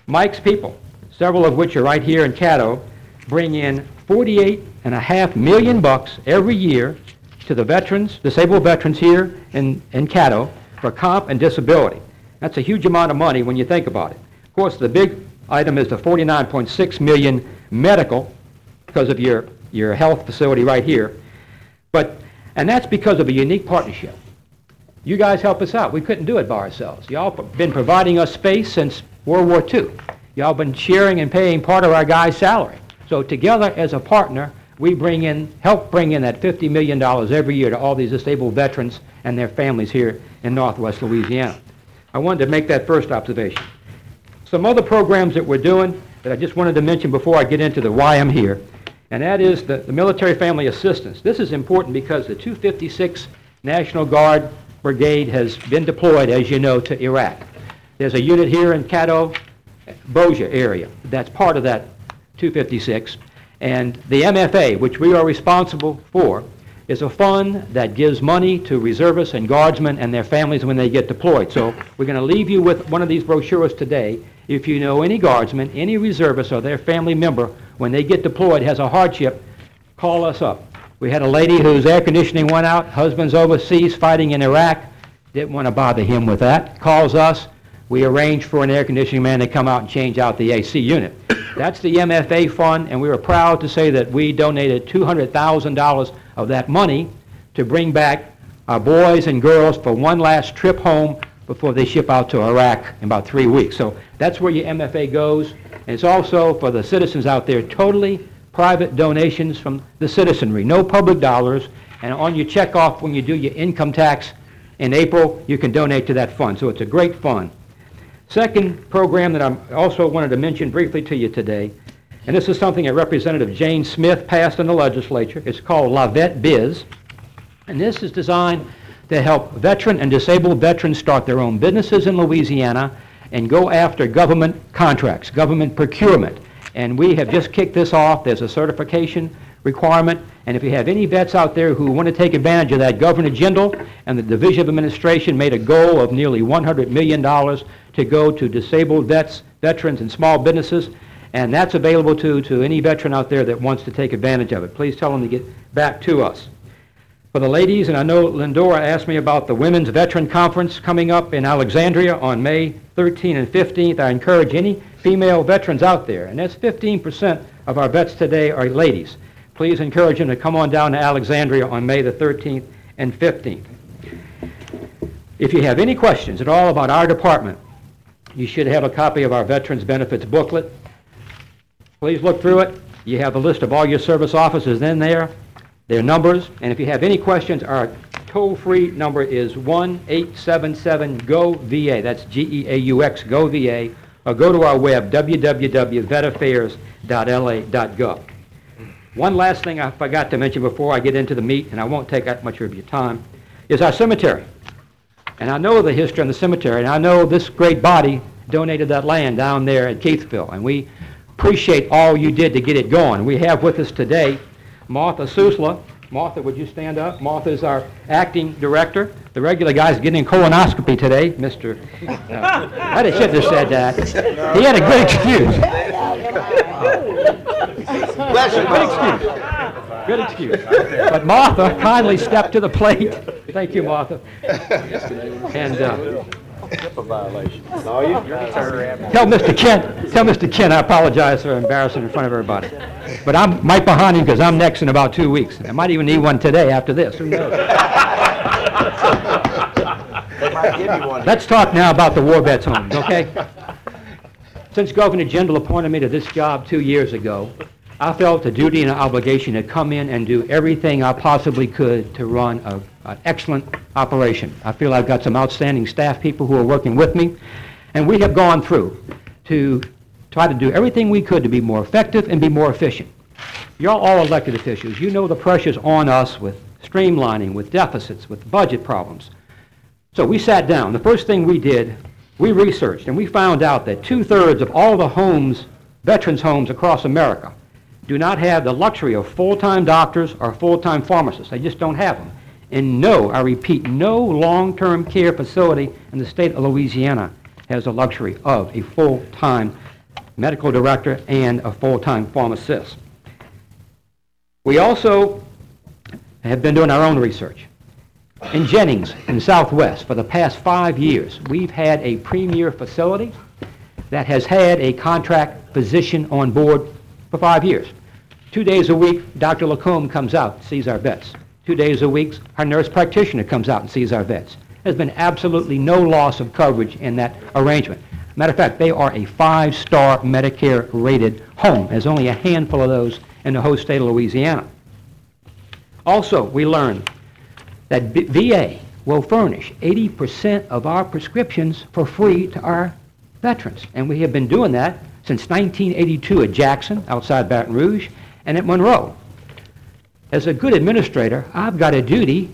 Mike's people, several of which are right here in Caddo, bring in $48.5 million every year to the veterans, disabled veterans here in Caddo for comp and disability. That's a huge amount of money when you think about it. Of course, the big item is the $49.6 million medical because of your health facility right here. And that's because of a unique partnership. You guys help us out. We couldn't do it by ourselves. Y'all been providing us space since World War II. Y'all been sharing and paying part of our guys' salary. So together as a partner, we help bring in that $50 million every year to all these disabled veterans and their families here in Northwest Louisiana. I wanted to make that first observation. Some other programs that we're doing that I just wanted to mention before I get into the why I'm here, and that is the Military Family Assistance. This is important because the 256 National Guard Brigade has been deployed, as you know, to Iraq. There's a unit here in Caddo, Bossier area. That's part of that 256. And the MFA, which we are responsible for, is a fund that gives money to reservists and guardsmen and their families when they get deployed. So we're going to leave you with one of these brochures today. If you know any guardsman, any reservist, or their family member, when they get deployed, has a hardship, call us up. We had a lady whose air conditioning went out, husband's overseas fighting in Iraq, didn't want to bother him with that, calls us. We arranged for an air conditioning man to come out and change out the AC unit. That's the MFA fund, and we were proud to say that we donated $200,000 of that money to bring back our boys and girls for one last trip home before they ship out to Iraq in about 3 weeks. So that's where your MFA goes. And it's also for the citizens out there, totally private donations from the citizenry, no public dollars. And on your checkoff, when you do your income tax in April, you can donate to that fund. So it's a great fund. Second program that I also wanted to mention briefly to you today, and this is something that Representative Jane Smith passed in the legislature. It's called La Vet Biz, and this is designed to help veteran and disabled veterans start their own businesses in Louisiana and go after government contracts, government procurement. And we have just kicked this off. There's a certification requirement, and if you have any vets out there who want to take advantage of that, Governor Jindal and the Division of Administration made a goal of nearly $100 million to go to disabled veterans and small businesses, and that's available to any veteran out there that wants to take advantage of it. Please tell them to get back to us. For the ladies, and I know Lindora asked me about the Women's Veteran Conference coming up in Alexandria on May 13th and 15th. I encourage any female veterans out there, and that's 15% of our vets today are ladies. Please encourage them to come on down to Alexandria on May the 13th and 15th. If you have any questions at all about our department, you should have a copy of our Veterans Benefits booklet. Please look through it. You have a list of all your service officers in there, their numbers, and if you have any questions, our toll-free number is 1-877-GO-VA. That's G-E-A-U-X, GO-VA, or go to our web, www.vetaffairs.la.gov. One last thing I forgot to mention before I get into the meat, and I won't take that much of your time, is our cemetery. And I know the history of the cemetery, and I know this great body donated that land down there at Keithville, and we appreciate all you did to get it going. We have with us today Martha Susla. Martha, would you stand up? Martha is our acting director. The regular guy's getting a colonoscopy today, Mr. I shouldn't have said that. He had a good excuse. Good excuse. But Martha kindly stepped to the plate. Thank you, Martha. And tell Mr. Kent I apologize for embarrassing him in front of everybody. But I'm right behind him because I'm next in about 2 weeks. I might even need one today after this. Who knows? Let's talk now about the war vets homes, okay? Since Governor Jindal appointed me to this job 2 years ago, I felt a duty and an obligation to come in and do everything I possibly could to run an excellent operation. I feel I've got some outstanding staff people who are working with me, and we have gone through to try to do everything we could to be more effective and be more efficient. You're all elected officials. You know the pressures on us with streamlining, with deficits, with budget problems. So we sat down. The first thing we did, we researched, and we found out that 2/3 of all the homes, veterans' homes across America, do not have the luxury of full-time doctors or full-time pharmacists. They just don't have them. And no, I repeat, no long-term care facility in the state of Louisiana has the luxury of a full-time medical director and a full-time pharmacist. We also have been doing our own research. In Jennings, in Southwest, for the past 5 years, we've had a premier facility that has had a contract physician on board for 5 years. 2 days a week, Dr. Lacombe comes out, sees our vets. 2 days a week, our nurse practitioner comes out and sees our vets. There's been absolutely no loss of coverage in that arrangement. Matter of fact, they are a 5-star Medicare-rated home. There's only a handful of those in the whole state of Louisiana. Also, we learned that VA will furnish 80% of our prescriptions for free to our veterans. And we have been doing that since 1982 at Jackson, outside Baton Rouge, and at Monroe. As a good administrator, I've got a duty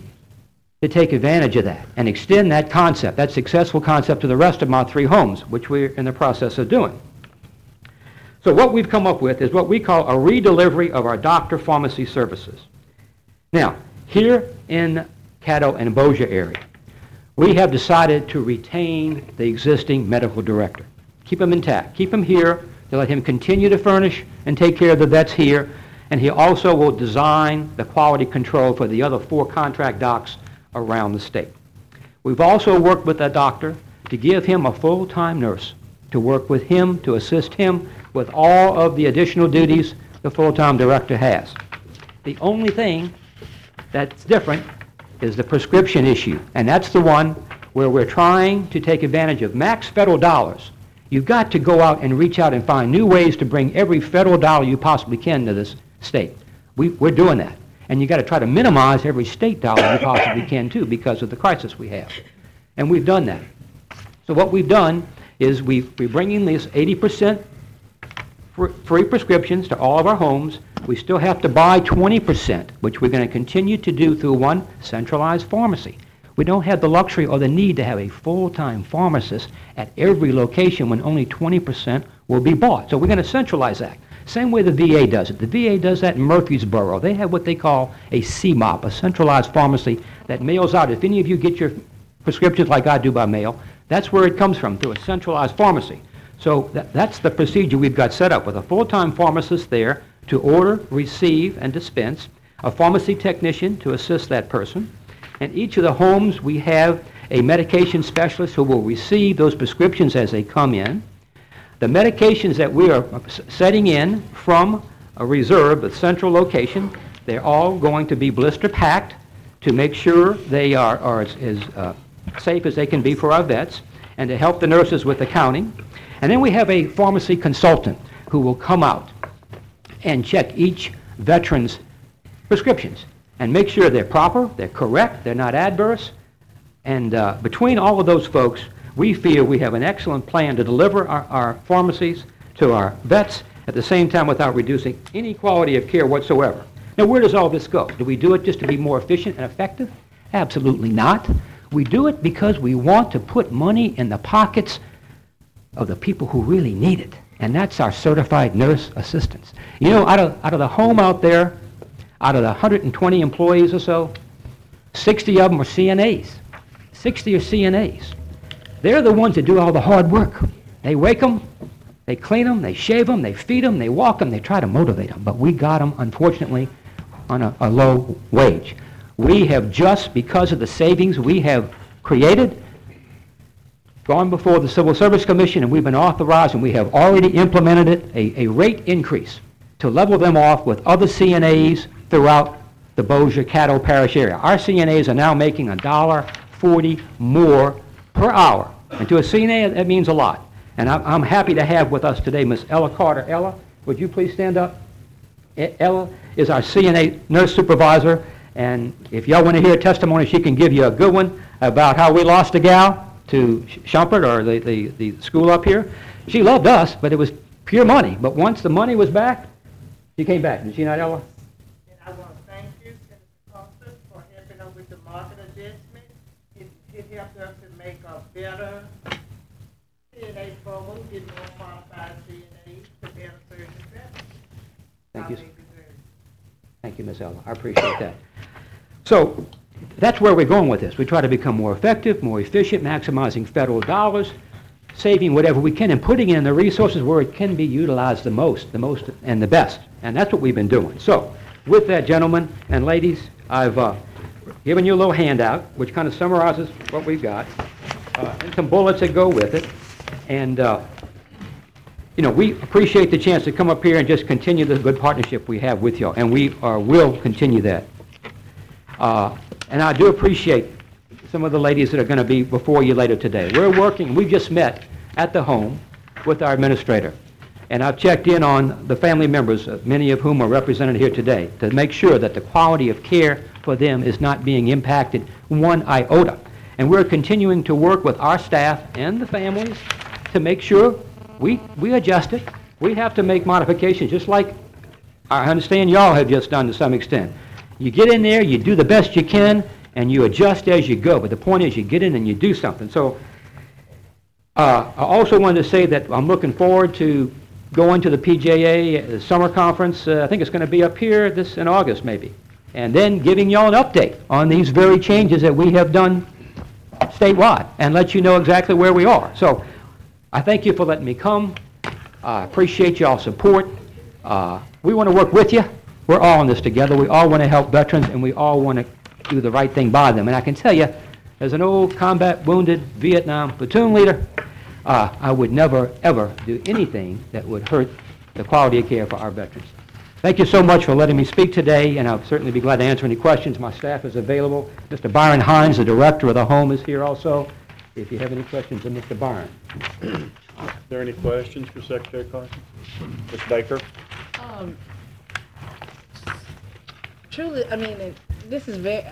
to take advantage of that and extend that concept, that successful concept, to the rest of my 3 homes, which we're in the process of doing. So what we've come up with is what we call a redelivery of our doctor pharmacy services. Now, here in Caddo and Bossier area, we have decided to retain the existing medical director. Keep him intact. Keep him here to let him continue to furnish and take care of the vets here, and he also will design the quality control for the other 4 contract docs around the state. We've also worked with that doctor to give him a full-time nurse to work with him, to assist him with all of the additional duties the full-time director has. The only thing that's different is the prescription issue, and that's the one where we're trying to take advantage of max federal dollars. You've got to go out and reach out and find new ways to bring every federal dollar you possibly can to this state. We're doing that. And you've got to try to minimize every state dollar you possibly can, too, because of the crisis we have. And we've done that. So what we've done is we're bringing these 80% free prescriptions to all of our homes. We still have to buy 20%, which we're going to continue to do through one centralized pharmacy. We don't have the luxury or the need to have a full-time pharmacist at every location when only 20% will be bought. So we're going to centralize that. Same way the VA does it. The VA does that in Murfreesboro. They have what they call a CMOP, a centralized pharmacy that mails out. If any of you get your prescriptions like I do by mail, that's where it comes from, through a centralized pharmacy. So that's the procedure we've got set up, with a full-time pharmacist there to order, receive, and dispense, a pharmacy technician to assist that person. In each of the homes, we have a medication specialist who will receive those prescriptions as they come in. The medications that we are setting in from a reserve, a central location, they're all going to be blister packed to make sure they are as safe as they can be for our vets, and to help the nurses with the counting. And then we have a pharmacy consultant who will come out and check each veteran's prescriptions and make sure they're proper, they're correct, they're not adverse. And between all of those folks, we feel we have an excellent plan to deliver our pharmacies to our vets at the same time without reducing any quality of care whatsoever. Now, where does all this go? Do we do it just to be more efficient and effective? Absolutely not. We do it because we want to put money in the pockets of the people who really need it, and that's our certified nurse assistants. You know, out of the home out there, out of the 120 employees or so, 60 of them are CNAs. 60 are CNAs. They're the ones that do all the hard work. They wake them, they clean them, they shave them, they feed them, they walk them, they try to motivate them. But we got them, unfortunately, on a low wage. We have just, because of the savings we have created, gone before the Civil Service Commission, and we've been authorized, and we have already implemented it, a rate increase to level them off with other CNAs throughout the Bossier, Caddo Parish area. Our CNAs are now making $1.40 more per hour. And to a CNA, that means a lot. And I'm happy to have with us today Miss Ella Carter. Ella, would you please stand up? Ella is our CNA nurse supervisor, and if y'all want to hear a testimony, she can give you a good one about how we lost a gal to Shumpert, or the school up here. She loved us, but it was pure money. But once the money was back, she came back. Did she not, Ella? And I want to thank you, Senator Costa, for helping us with the market adjustment. It helped us to make a better CNA program, get more qualified CNAs to better serve the veterans. Thank you. Thank you, Ms. Ella. I appreciate that. So that's where we're going with this. We try to become more effective, more efficient, maximizing federal dollars, saving whatever we can and putting it in the resources where it can be utilized the most and the best. And that's what we've been doing. So, with that, gentlemen and ladies, I've given you a little handout which kind of summarizes what we've got, and some bullets that go with it. And, you know, we appreciate the chance to come up here and just continue the good partnership we have with y'all, and we will continue that. And I do appreciate some of the ladies that are going to be before you later today. We've just met at the home with our administrator, and I've checked in on the family members, many of whom are represented here today, to make sure that the quality of care for them is not being impacted one iota. And we're continuing to work with our staff and the families to make sure we adjust it. We have to make modifications, just like I understand y'all have just done to some extent. You get in there, you do the best you can, and you adjust as you go. But the point is you get in and you do something. So I also wanted to say that I'm looking forward to going to the PJA summer conference. I think it's going to be up here in August maybe. And then giving y'all an update on these very changes that we have done statewide and let you know exactly where we are. So I thank you for letting me come. I appreciate y'all's support. We want to work with you. We're all in this together. We all want to help veterans, and we all want to do the right thing by them. And I can tell you, as an old combat wounded Vietnam platoon leader, I would never, ever do anything that would hurt the quality of care for our veterans. Thank you so much for letting me speak today, and I'll certainly be glad to answer any questions. My staff is available. Mr. Byron Hines, the director of the home, is here also, if you have any questions of Mr. Byron. Are there any questions for Secretary Carson? Ms. Baker? Truly, I mean, this is very,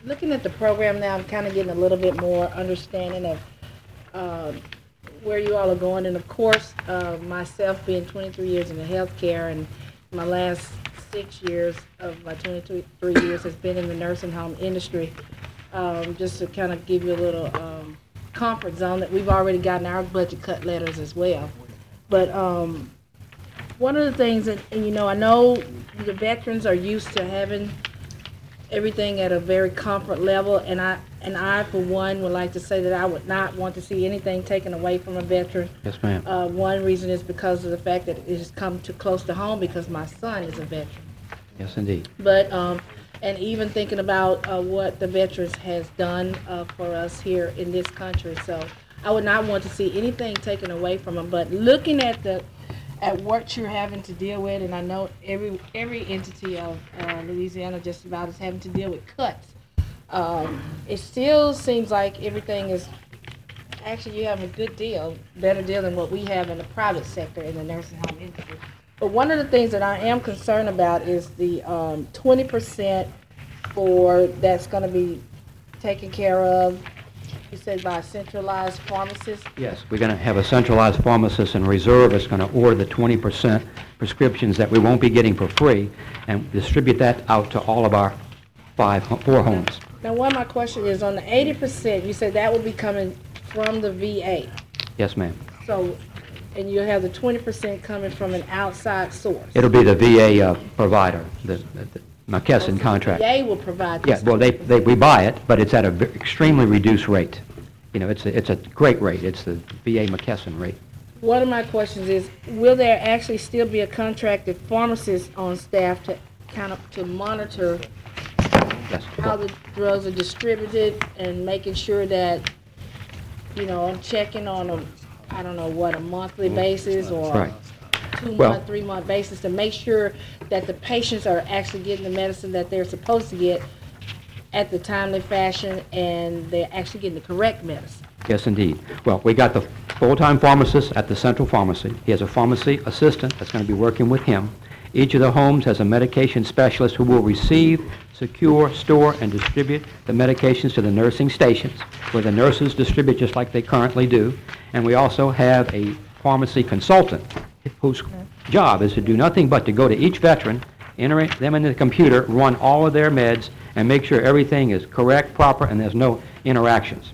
looking at the program now, I'm kind of getting a little bit more understanding of where you all are going. And of course, myself being 23 years in the healthcare, and my last 6 years of my 23 years has been in the nursing home industry. Just to kind of give you a little comfort zone that we've already gotten our budget cut letters as well. But one of the things that, and you know, I know the veterans are used to having everything at a very comfort level, and I for one would like to say that I would not want to see anything taken away from a veteran. Yes, ma'am. One reason is because of the fact that it has come too close to home because my son is a veteran. Yes, indeed. But and even thinking about what the veterans has done for us here in this country, so I would not want to see anything taken away from them. But looking at what you're having to deal with, and I know every entity of Louisiana just about is having to deal with cuts. It still seems like everything is, actually you have a good deal, better deal than what we have in the private sector in the nursing home industry. But one of the things that I am concerned about is the 20% that's going to be taken care of, you said by a centralized pharmacist? Yes, we're going to have a centralized pharmacist in reserve that's going to order the 20% prescriptions that we won't be getting for free and distribute that out to all of our 4 homes. Now, one of my questions is on the 80%, you said that will be coming from the VA. Yes, ma'am. So, and you'll have the 20% coming from an outside source. It'll be the VA provider, the McKesson contract. The VA will provide this. Yeah, well, we buy it, but it's at an extremely reduced rate. You know, it's a great rate. It's the VA McKesson rate. One of my questions is, will there actually still be a contracted pharmacist on staff to kind of to monitor how the drugs are distributed and making sure that, you know, I'm checking on a, I don't know what, a monthly basis or right. 2-month, 3-month basis to make sure that the patients are actually getting the medicine that they're supposed to get at the timely fashion and they're actually getting the correct medicine. Yes, indeed. Well, we got the full-time pharmacist at the central pharmacy. He has a pharmacy assistant that's going to be working with him. Each of the homes has a medication specialist who will receive, secure, store, and distribute the medications to the nursing stations, where the nurses distribute just like they currently do. And we also have a pharmacy consultant whose job is to do nothing but to go to each veteran, enter them into the computer, run all of their meds, and make sure everything is correct, proper, and there's no interactions.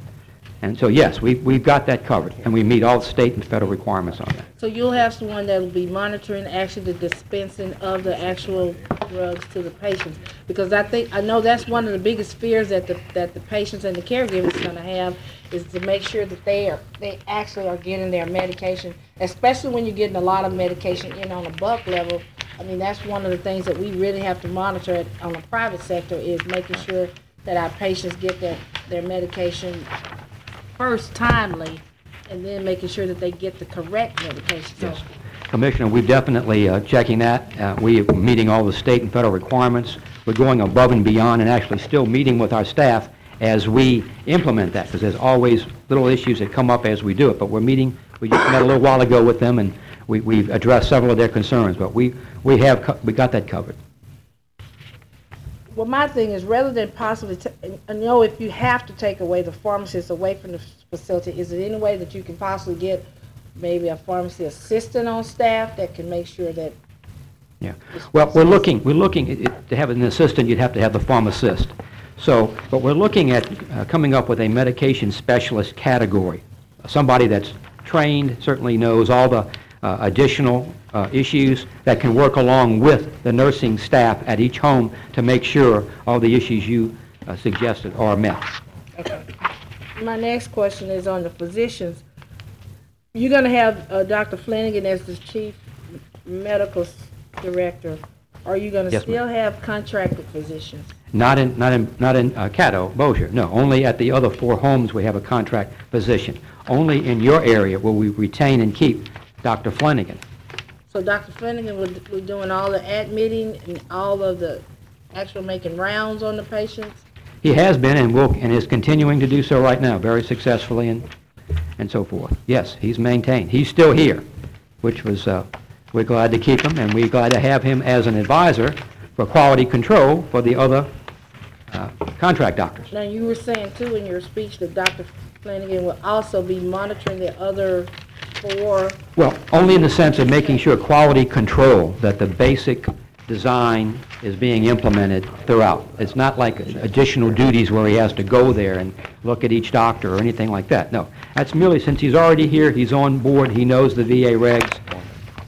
And so, yes, we've got that covered, and we meet all state and federal requirements on that. So you'll have someone that will be monitoring actually the dispensing of the actual drugs to the patients? Because I know that's one of the biggest fears that the patients and the caregivers are going to have, is to make sure that they actually are getting their medication, especially when you're getting a lot of medication in on a bulk level. I mean, that's one of the things that we really have to monitor on the private sector, is making sure that our patients get their medication first timely, and then making sure that they get the correct medication. So, Yes. Commissioner, we're definitely checking that. We're meeting all the state and federal requirements. We're going above and beyond and actually still meeting with our staff as we implement that, because there's always little issues that come up as we do it. But we're meeting, we just met a little while ago with them, and we've addressed several of their concerns, but we got that covered. well, my thing is, rather than possibly, I know if you have to take away the pharmacist away from the facility, is there any way that you can possibly get maybe a pharmacy assistant on staff that can make sure that? Yeah. Well, we're looking to have an assistant. You'd have to have the pharmacist. So, but we're looking at coming up with a medication specialist category, somebody that's trained, certainly knows all the additional issues that can work along with the nursing staff at each home to make sure all the issues you suggested are met. Okay. My next question is on the physicians. You're going to have Dr. Flanagan as the chief medical director. Are you going to still have contracted physicians? Not in Caddo, Bossier. No, only at the other 4 homes we have a contract physician. Only in your area will we retain and keep Dr. Flanagan. So Dr. Flanagan will be doing all the admitting and all of the actual making rounds on the patients? He has been and is continuing to do so right now, very successfully and so forth. Yes, he's maintained. He's still here, which was, we're glad to keep him, and we're glad to have him as an advisor for quality control for the other contract doctors. Now, you were saying, too, in your speech that Dr. Flanagan will also be monitoring the other 4... Well, only in the sense of making sure quality control, that the basic design is being implemented throughout. It's not like additional duties where he has to go there and look at each doctor or anything like that. No, that's merely since he's already here, he's on board, he knows the VA regs,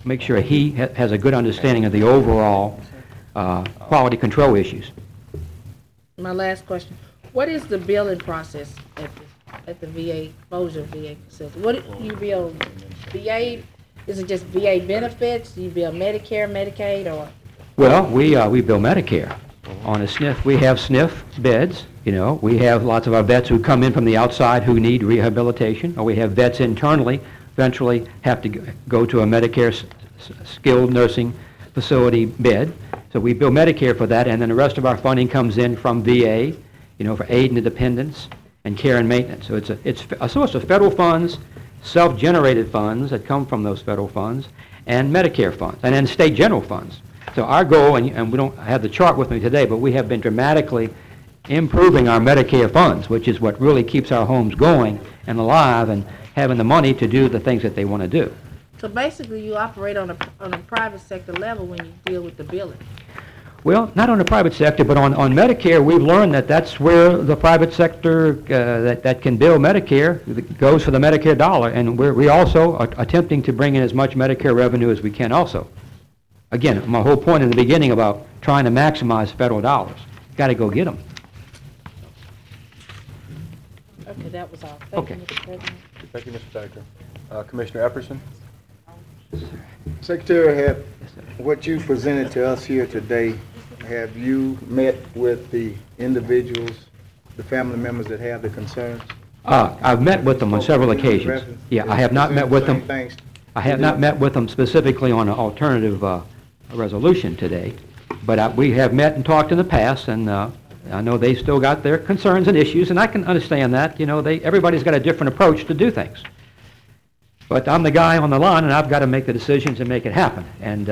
make sure he has a good understanding of the overall quality control issues. My last question. What is the billing process at the VA, Bossier VA facility? What do you bill? VA, is it just VA benefits? Do you bill Medicare, Medicaid, or? Well, we bill Medicare. On a SNF, we have SNF beds, you know. We have lots of our vets who come in from the outside who need rehabilitation, or we have vets internally eventually have to go to a Medicare skilled nursing facility bed. So we bill Medicare for that, and then the rest of our funding comes in from VA, you know, for aid and dependence and care and maintenance. So it's a source of federal funds, self-generated funds that come from those federal funds, and Medicare funds, and then state general funds. So our goal, and we don't have the chart with me today, but we have been dramatically improving our Medicare funds, which is what really keeps our homes going and alive and having the money to do the things that they want to do. So basically, you operate on a private sector level when you deal with the billing. Well, not on the private sector, but on Medicare, we've learned that that's where the private sector that can bill Medicare goes for the Medicare dollar, and we also are attempting to bring in as much Medicare revenue as we can also. Again, my whole point in the beginning about trying to maximize federal dollars. Got to go get them. Okay, that was all. Thank you, Mr. President. Thank you, Mr. Director. Commissioner Epperson? Secretary, what you presented to us here today, have you met with the individuals, the family members that have the concerns? I've met with them on several occasions. Yeah, I have not met with them. I have not met with them specifically on an alternative resolution today, but we have met and talked in the past, and I know they still got their concerns and issues, and I can understand that. You know, everybody's got a different approach to do things. But I'm the guy on the line, and I've got to make the decisions and make it happen. And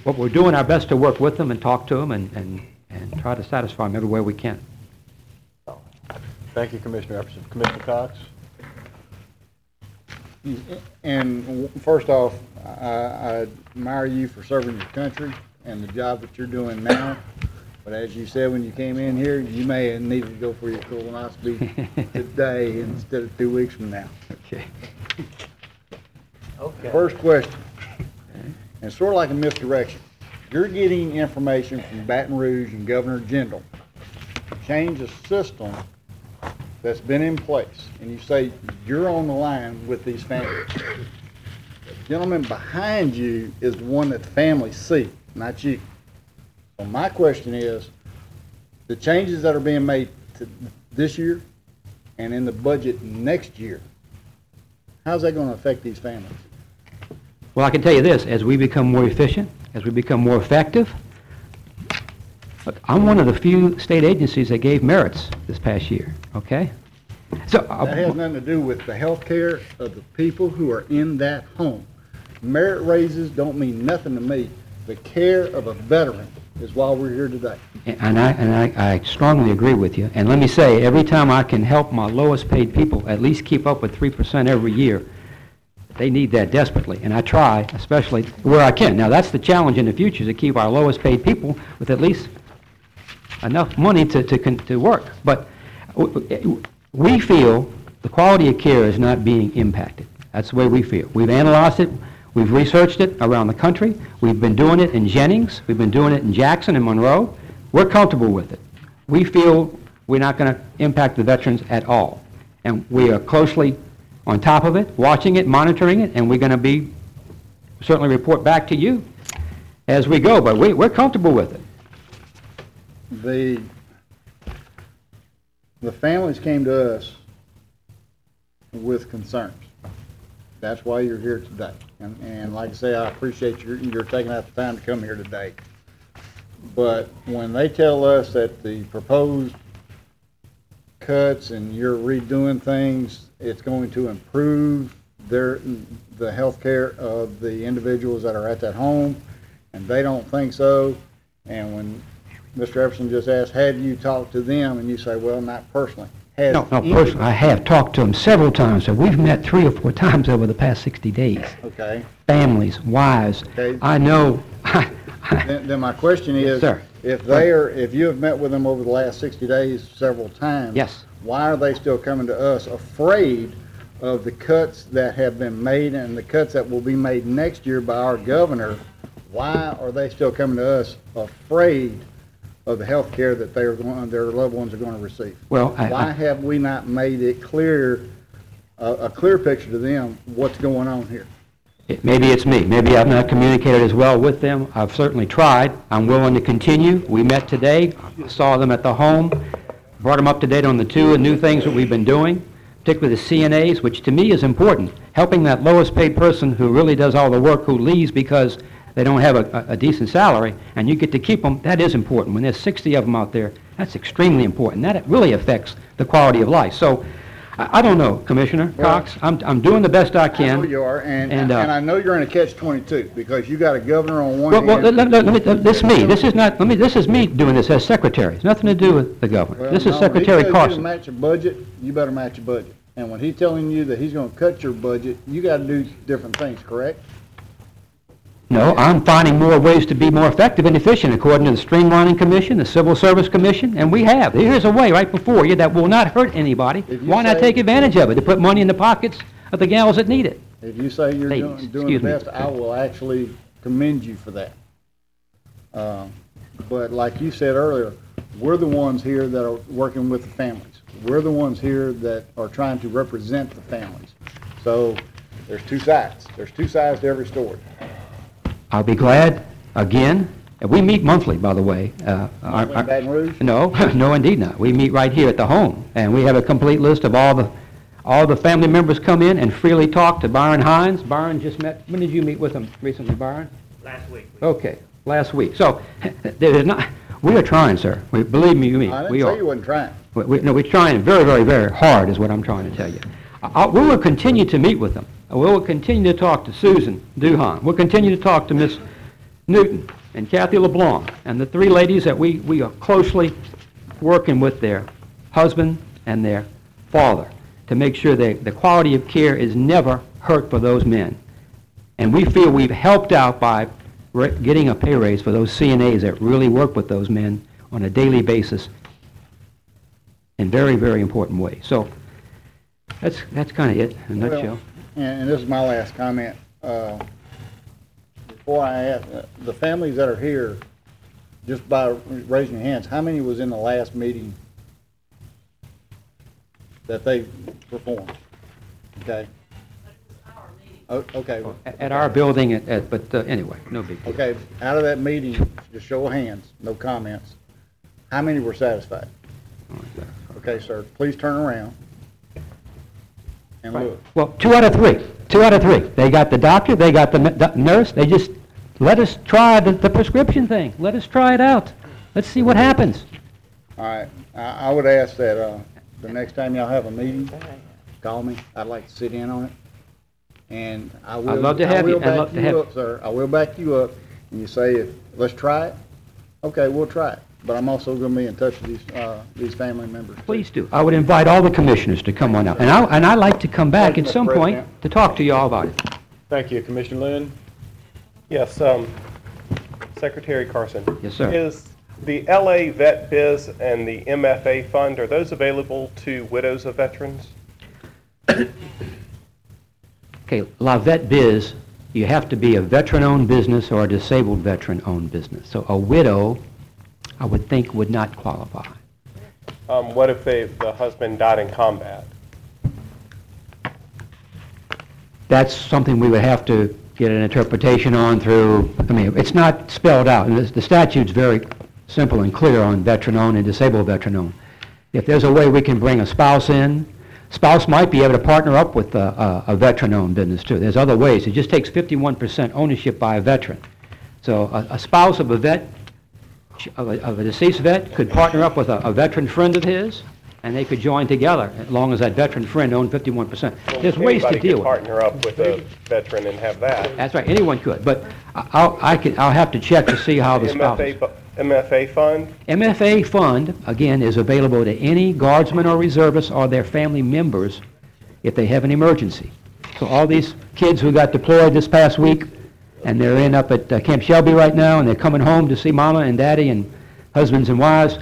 what we're doing our best to work with them and talk to them and try to satisfy them everywhere we can. Thank you, Commissioner Epperson. Commissioner Cox? And first off, I admire you for serving your country and the job that you're doing now. But as you said when you came in here, you may have needed to go for your colonoscopy today instead of 2 weeks from now. Okay. First question, and sort of like a misdirection. You're getting information from Baton Rouge and Governor Jindal to change a system that's been in place, and you say you're on the line with these families. The gentleman behind you is the one that the families see, not you. So my question is, the changes that are being made to this year and in the budget next year, how's that going to affect these families? Well, I can tell you this, as we become more efficient, as we become more effective, look, I'm one of the few state agencies that gave merits this past year, okay? So That has nothing to do with the health care of the people who are in that home. Merit raises don't mean nothing to me. The care of a veteran is why we're here today. And I strongly agree with you. And let me say, every time I can help my lowest paid people at least keep up with 3% every year, they need that desperately. And I try, especially where I can. Now, that's the challenge in the future, to keep our lowest paid people with at least enough money to work. But we feel the quality of care is not being impacted. That's the way we feel. We've analyzed it. We've researched it around the country. We've been doing it in Jennings. We've been doing it in Jackson and Monroe. We're comfortable with it. We feel we're not going to impact the veterans at all. And we are closely on top of it, watching it, monitoring it, and we're going to certainly report back to you as we go. But we're comfortable with it. The families came to us with concerns. That's why you're here today. And like I say, I appreciate you're taking out the time to come here today. But when they tell us that the proposed cuts and you're redoing things, it's going to improve the health care of the individuals that are at that home, and they don't think so. And when Mr. Everson just asked, have you talked to them? And you say, well, not personally. No, personally, I have talked to them several times. So we've met 3 or 4 times over the past 60 days. Okay. Families, wives. Okay. I know. Then my question is, Sir. If you have met with them over the last 60 days several times, Yes. why are they still coming to us afraid of the cuts that have been made and the cuts that will be made next year by our governor? Why are they still coming to us afraid of the health care that their loved ones are going to receive? Well, why have we not made it clear, a clear picture to them what's going on here? Maybe it's me. Maybe I've not communicated as well with them. I've certainly tried. I'm willing to continue. We met today, saw them at the home, brought them up to date on the 2 new things that we've been doing, particularly the CNAs, which to me is important. Helping that lowest paid person who really does all the work, who leaves because they don't have a decent salary, and you get to keep them, that is important. When there's 60 of them out there, that's extremely important. That really affects the quality of life. So, I don't know, Commissioner Cox. I'm doing the best I can. I know you are, and I know you're in a catch-22 because you got a governor on one hand. Well, this is me. This is not. This is me doing this as secretary. It's nothing to do with the governor. Well, this is no, Secretary Carson. Carson. You match your budget, you better match your budget. And when he's telling you that he's going to cut your budget, you got to do different things, correct? No, I'm finding more ways to be more effective and efficient according to the Streamlining Commission, the Civil Service Commission, and we have. Here's a way right before you that will not hurt anybody. Why not take advantage of it to put money in the pockets of the gals that need it? If you say you're Ladies, doing the excuse best, I will actually commend you for that. But like you said earlier, we're the ones here that are working with the families. We're the ones here that are trying to represent the families. So there's 2 sides. There's 2 sides to every story. I'll be glad, again, and we meet monthly, by the way. Baton Rouge? No, no, indeed not. We meet right here at the home, and we have a complete list of all the family members come in and freely talk to Byron Hines. Byron just met. When did you meet with him recently, Byron? Last week. Okay, last week. So there is not. We are trying, sir. Believe me, I didn't we say are. you wasn't trying. No, we're trying very, very, very hard, is what I'm trying to tell you. We will continue to meet with them. We will continue to talk to Susan Duhan. We'll continue to talk to Miss Newton and Kathy LeBlanc and the 3 ladies that we are closely working with their husband and their father to make sure that the quality of care is never hurt for those men. And we feel we've helped out by getting a pay raise for those CNAs that really work with those men on a daily basis in very, very important ways. So that's kind of it in a nutshell. And this is my last comment. Before I ask, the families that are here, just by raising your hands, how many was in the last meeting that they performed? Okay. Okay. At our building, but anyway, no big deal. Okay, out of that meeting, just show of hands, no comments. How many were satisfied? Okay, sir, please turn around and look. Well, 2 out of 3. 2 out of 3. They got the doctor, they got the nurse, they just let us try the prescription thing. Let us try it out. Let's see what happens. All right, I would ask that the next time y'all have a meeting, call me. I'd like to sit in on it. And I will. I'd love to have you. I'd love to have up, sir. I will back you up. And you say, let's try it. Okay, we'll try it. But I'm also going to be in touch with these family members. Please do. I would invite all the commissioners to come on out. And I'd like to come back at some point to talk to you all about it. Thank you. Commissioner Lynn? Yes, Secretary Carson. Yes, sir. Is the LA Vet Biz and the MFA Fund, are those available to widows of veterans? Okay, La Vet Biz, you have to be a veteran-owned business or a disabled veteran-owned business. So a widow, I would think, would not qualify. What if the husband died in combat? That's something we would have to get an interpretation on through, I mean, it's not spelled out. And the statute's very simple and clear on veteran-owned and disabled veteran-owned. If there's a way we can bring a spouse in, spouse might be able to partner up with a veteran-owned business too. There's other ways. It just takes 51% ownership by a veteran. So a spouse of a vet, of a deceased vet, could partner up with a veteran friend of his, and they could join together as long as that veteran friend owned 51%. There's ways to deal with it. Partner up with a veteran and have that. That's right. Anyone could, but I'll have to check to see how the spouse. MFA Fund? MFA Fund, again, is available to any guardsmen or reservists or their family members if they have an emergency. So all these kids who got deployed this past week, and they're in up at Camp Shelby right now, and they're coming home to see mama and daddy and husbands and wives,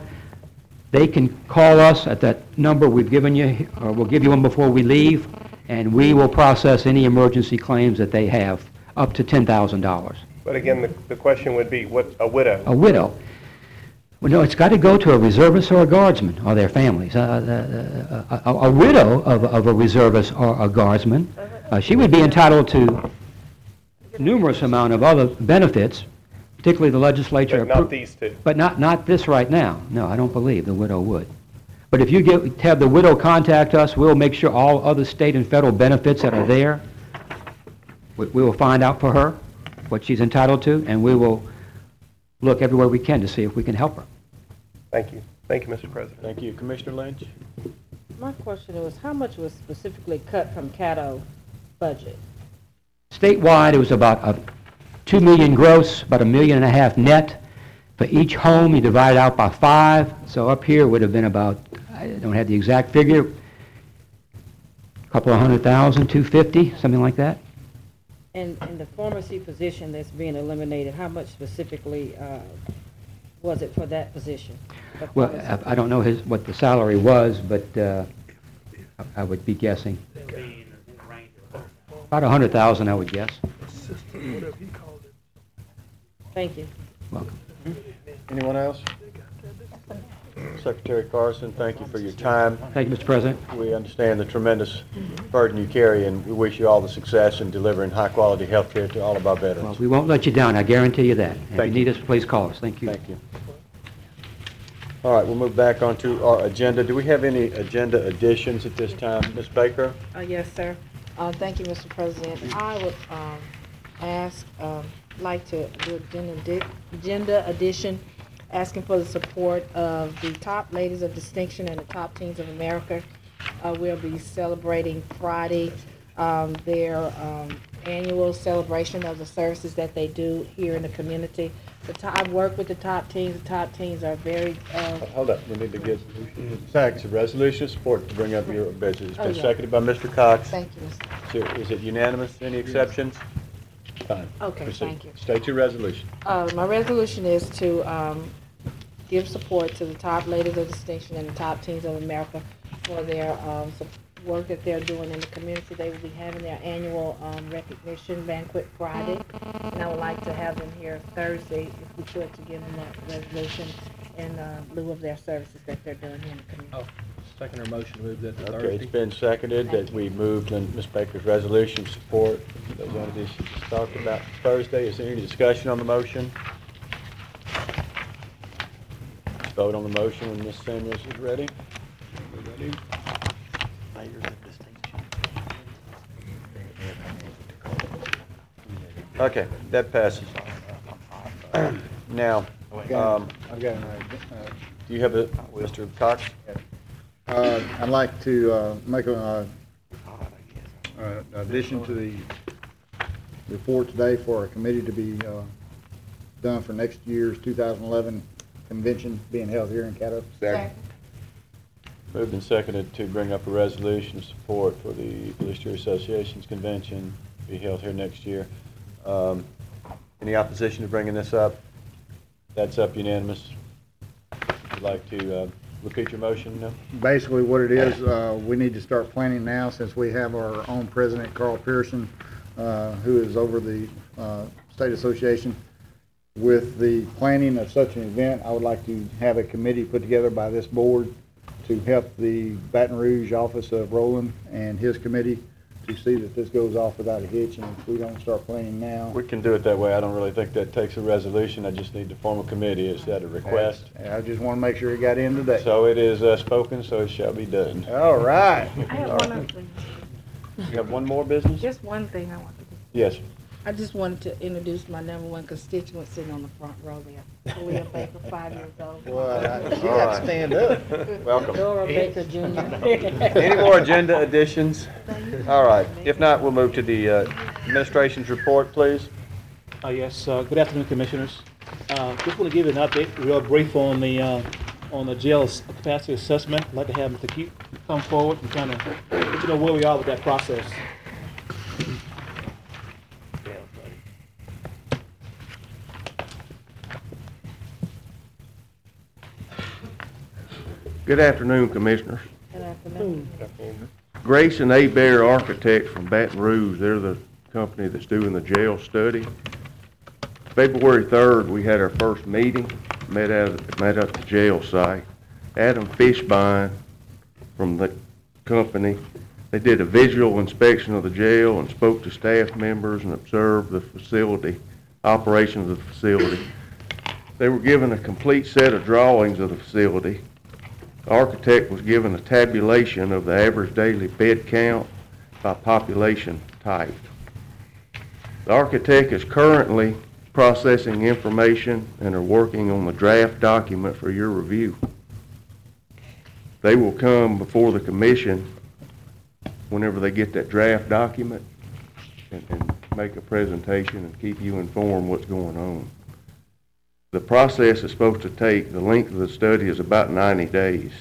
they can call us at that number we've given you, or we'll give you one before we leave, and we will process any emergency claims that they have up to $10,000. But again, the question would be, what, a widow? A widow. Well, no, it's got to go to a reservist or a guardsman or their families. A widow of a reservist or a guardsman, she would be entitled to numerous amount of other benefits, particularly the legislature. But not these two. But not this right now. No, I don't believe the widow would. But if you have the widow contact us, we'll make sure all other state and federal benefits that are there, we will find out for her what she's entitled to, and we will look everywhere we can to see if we can help her. Thank you. Thank you, Mr. President. Thank you. Commissioner Lynch? My question was, how much was specifically cut from Caddo budget? Statewide, it was about $2 million gross, about $1.5 million net. For each home, you divide it out by 5. So up here would have been about, I don't have the exact figure, a couple of $100,000, $250,000, something like that. And the pharmacy position that's being eliminated, how much specifically was it for that position? Well, I don't know what the salary was, but I would be guessing. About $100,000, I would guess. Thank you. Welcome. Anyone else? Secretary Carson, thank you for your time. Thank you, Mr. President. We understand the tremendous burden you carry, and we wish you all the success in delivering high-quality health care to all of our veterans. Well, we won't let you down, I guarantee you that. If you Thank need us, please call us. Thank you. Thank you. All right, we'll move back onto our agenda. Do we have any agenda additions at this time? Ms. Baker? Yes, sir. Thank you, Mr. President. I would like to do an agenda addition, asking for the support of the top ladies of distinction and the top teens of America. We'll be celebrating Friday their annual celebration of the services that they do here in the community. I've worked with the top teens. The top teens are very... Hold up, we need to get facts. A resolution of support to bring up your business. It's been yeah. seconded by Mr. Cox. Thank you, Mr. Is it unanimous? Any exceptions? Fine. Okay, Proceed. thank you. State your resolution. My resolution is to give support to the top ladies of distinction and the top teens of America for their work that they're doing in the community. They will be having their annual recognition banquet Friday, and I would like to have them here Thursday, if we could, to give them that resolution in lieu of their services that they're doing here in the community. Second or motion to move that to Okay, Thursday. it's been seconded that we moved on Ms. Baker's resolution support those entities she just talked about Thursday. Is there any discussion on the motion? Vote on the motion when Ms. Samuels is ready. Ready? Okay, that passes. Now, I've got an do you have a, Mr. Cox? I'd like to make an addition to the report today for a committee to be done for next year's 2011 convention being held here in Caddo. Second. Moved and seconded to bring up a resolution of support for the Police Association's convention to be held here next year. Any opposition to bringing this up? That's up unanimous. Would you like to repeat your motion now? Basically what it is, we need to start planning now since we have our own president, Carl Pearson, who is over the State Association. With the planning of such an event, I would like to have a committee put together by this board to help the Baton Rouge office of Roland and his committee to see that this goes off without a hitch, and if we don't start planning now. We can do it that way. I don't really think that takes a resolution. I just need to form a committee. Is that a request? I just want to make sure it got in today. So it is spoken, so it shall be done. All right. I have one other thing. You have one more business? Just one thing I want to do. Yes. I just wanted to introduce my number one constituent sitting on the front row there. Dora Baker, 5 years old. Well, you All got right. to stand up. Welcome. Dora Baker Jr. Any more agenda additions? All right. If not, we'll move to the administration's report, please. Yes, good afternoon, Commissioners. Just want to give you an update, real brief on the jail's capacity assessment. I'd like to have Mr. Keith come forward and kind of let you know where we are with that process. Good afternoon, Commissioners. Good afternoon. Grace and A. Bear Architects from Baton Rouge, they're the company that's doing the jail study. February 3rd, we had our first meeting, met at the jail site. Adam Fishbein from the company, they did a visual inspection of the jail and spoke to staff members and observed the facility, operations of the facility. They were given a complete set of drawings of the facility. The architect was given a tabulation of the average daily bed count by population type. The architect is currently processing information and are working on the draft document for your review. They will come before the commission whenever they get that draft document and make a presentation and keep you informed what's going on. The process is supposed to take, the length of the study is about 90 days,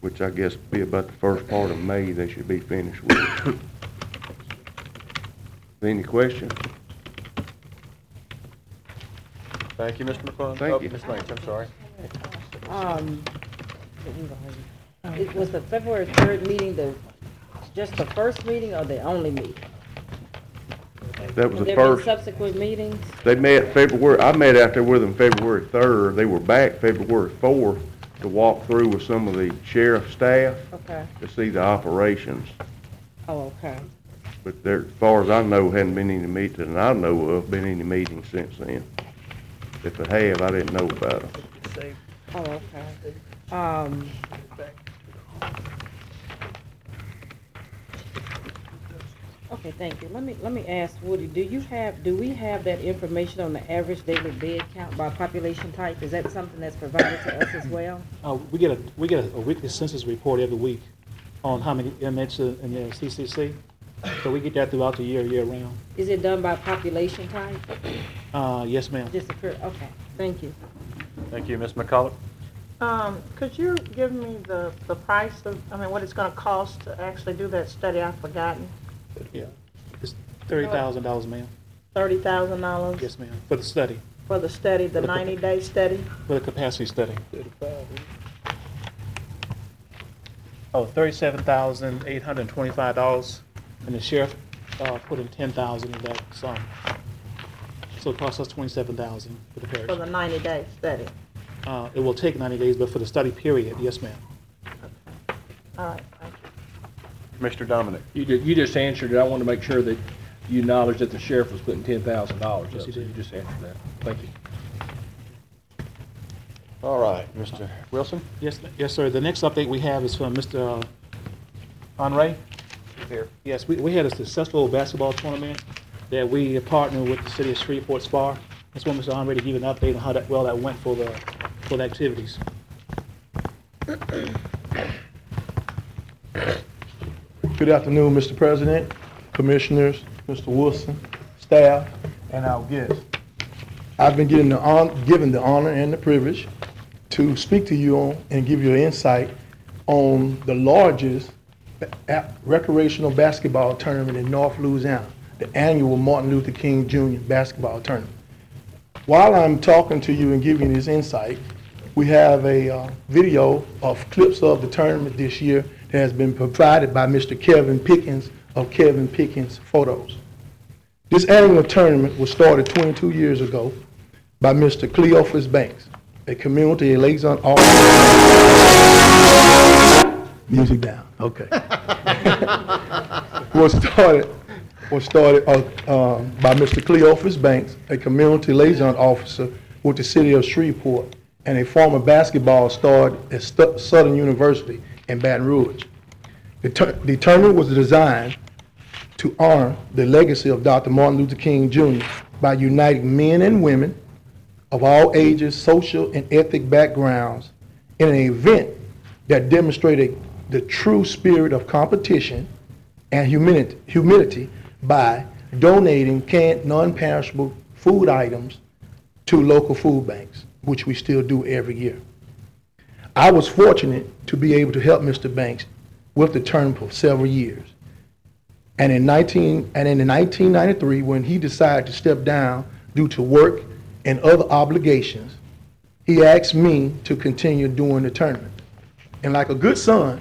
which I guess be about the first part of May they should be finished with. Any questions? Thank you, Mr. McClung. Thank you. Ms. Lynch, I'm sorry. It was the February 3rd meeting, just the first meeting or the only meeting? That was Have the there been first. subsequent meetings? They met February, I met out there with them February 3rd. They were back February 4th to walk through with some of the sheriff's staff Okay. to see the operations. Oh, okay. But there, as far as I know, hadn't been any meeting, that I know of, been any meetings since then. If it have, I didn't know about it. Oh, okay. Okay, thank you. Let me ask Woody, do we have that information on the average daily bed count by population type? Is that something that's provided to us as well? We get a weekly census report every week on how many inmates in the CCC. So we get that throughout the year round. Is it done by population type? Yes, ma'am. Okay, thank you. Thank you, Ms. McCullough. Could you give me the price of, what it's gonna cost to actually do that study? I've forgotten. Yeah. It's $30,000, ma'am. $30,000? Yes, ma'am, for the study. For the study, the 90-day study? For the capacity study. Oh, $37,825, and the sheriff put in $10,000 in that sum. So it costs us $27,000 for the parish. For the 90-day study? It will take 90 days, but for the study period, yes, ma'am. All right, thank you. Mr. Dominic. You just answered it. I want to make sure that you acknowledge that the sheriff was putting $10,000 up. Yes, he So did. you just answered that. Thank you. All right, Mr. Wilson? Yes, sir. The next update we have is from Mr. Henry. Here. Yes, we had a successful basketball tournament that we partnered with the city of Shreveport Spar. Just want Mr. Henry to give an update on how that went for the activities. Good afternoon, Mr. President, Commissioners, Mr. Wilson, staff, and our guests. I've been given the honor and the privilege to speak to you on and give you an insight on the largest recreational basketball tournament in North Louisiana, the annual Martin Luther King Jr. basketball tournament. While I'm talking to you and giving you this insight, we have a video of clips of the tournament this year that has been provided by Mr. Kevin Pickens of Kevin Pickens Photos. This annual tournament was started 22 years ago by Mr. Cleophas Banks, a community liaison officer. Music down, okay. was started by Mr. Cleophas Banks, a community liaison officer with the city of Shreveport and a former basketball star at Southern University in Baton Rouge. The tournament was designed to honor the legacy of Dr. Martin Luther King Jr. by uniting men and women of all ages, social, and ethnic backgrounds in an event that demonstrated the true spirit of competition and humility by donating canned, non-perishable food items to local food banks, which we still do every year. I was fortunate to be able to help Mr. Banks with the tournament for several years. And in 1993, when he decided to step down due to work and other obligations, he asked me to continue doing the tournament. And like a good son,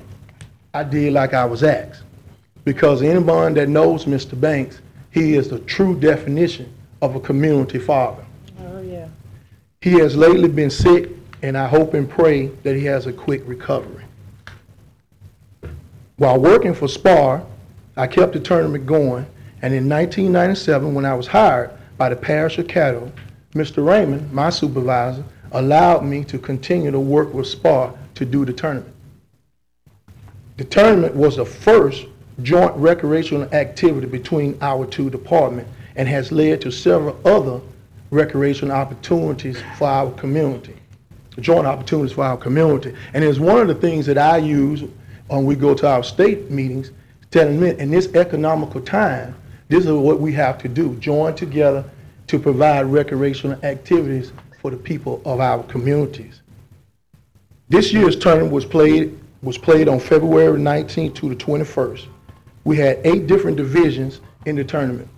I did like I was asked. Because anyone that knows Mr. Banks, he is the true definition of a community father. Oh, yeah. He has lately been sick, and I hope and pray that he has a quick recovery. While working for SPAR, I kept the tournament going, and in 1997, when I was hired by the Parish of Caddo, Mr. Raymond, my supervisor, allowed me to continue to work with SPAR to do the tournament. The tournament was the first joint recreational activity between our two departments and has led to several other recreational opportunities for our community, joint opportunities for our community. And it's one of the things that I use when we go to our state meetings, telling them in this economical time, this is what we have to do, join together to provide recreational activities for the people of our communities. This year's tournament was played on February 19th to the 21st. We had 8 different divisions in the tournament.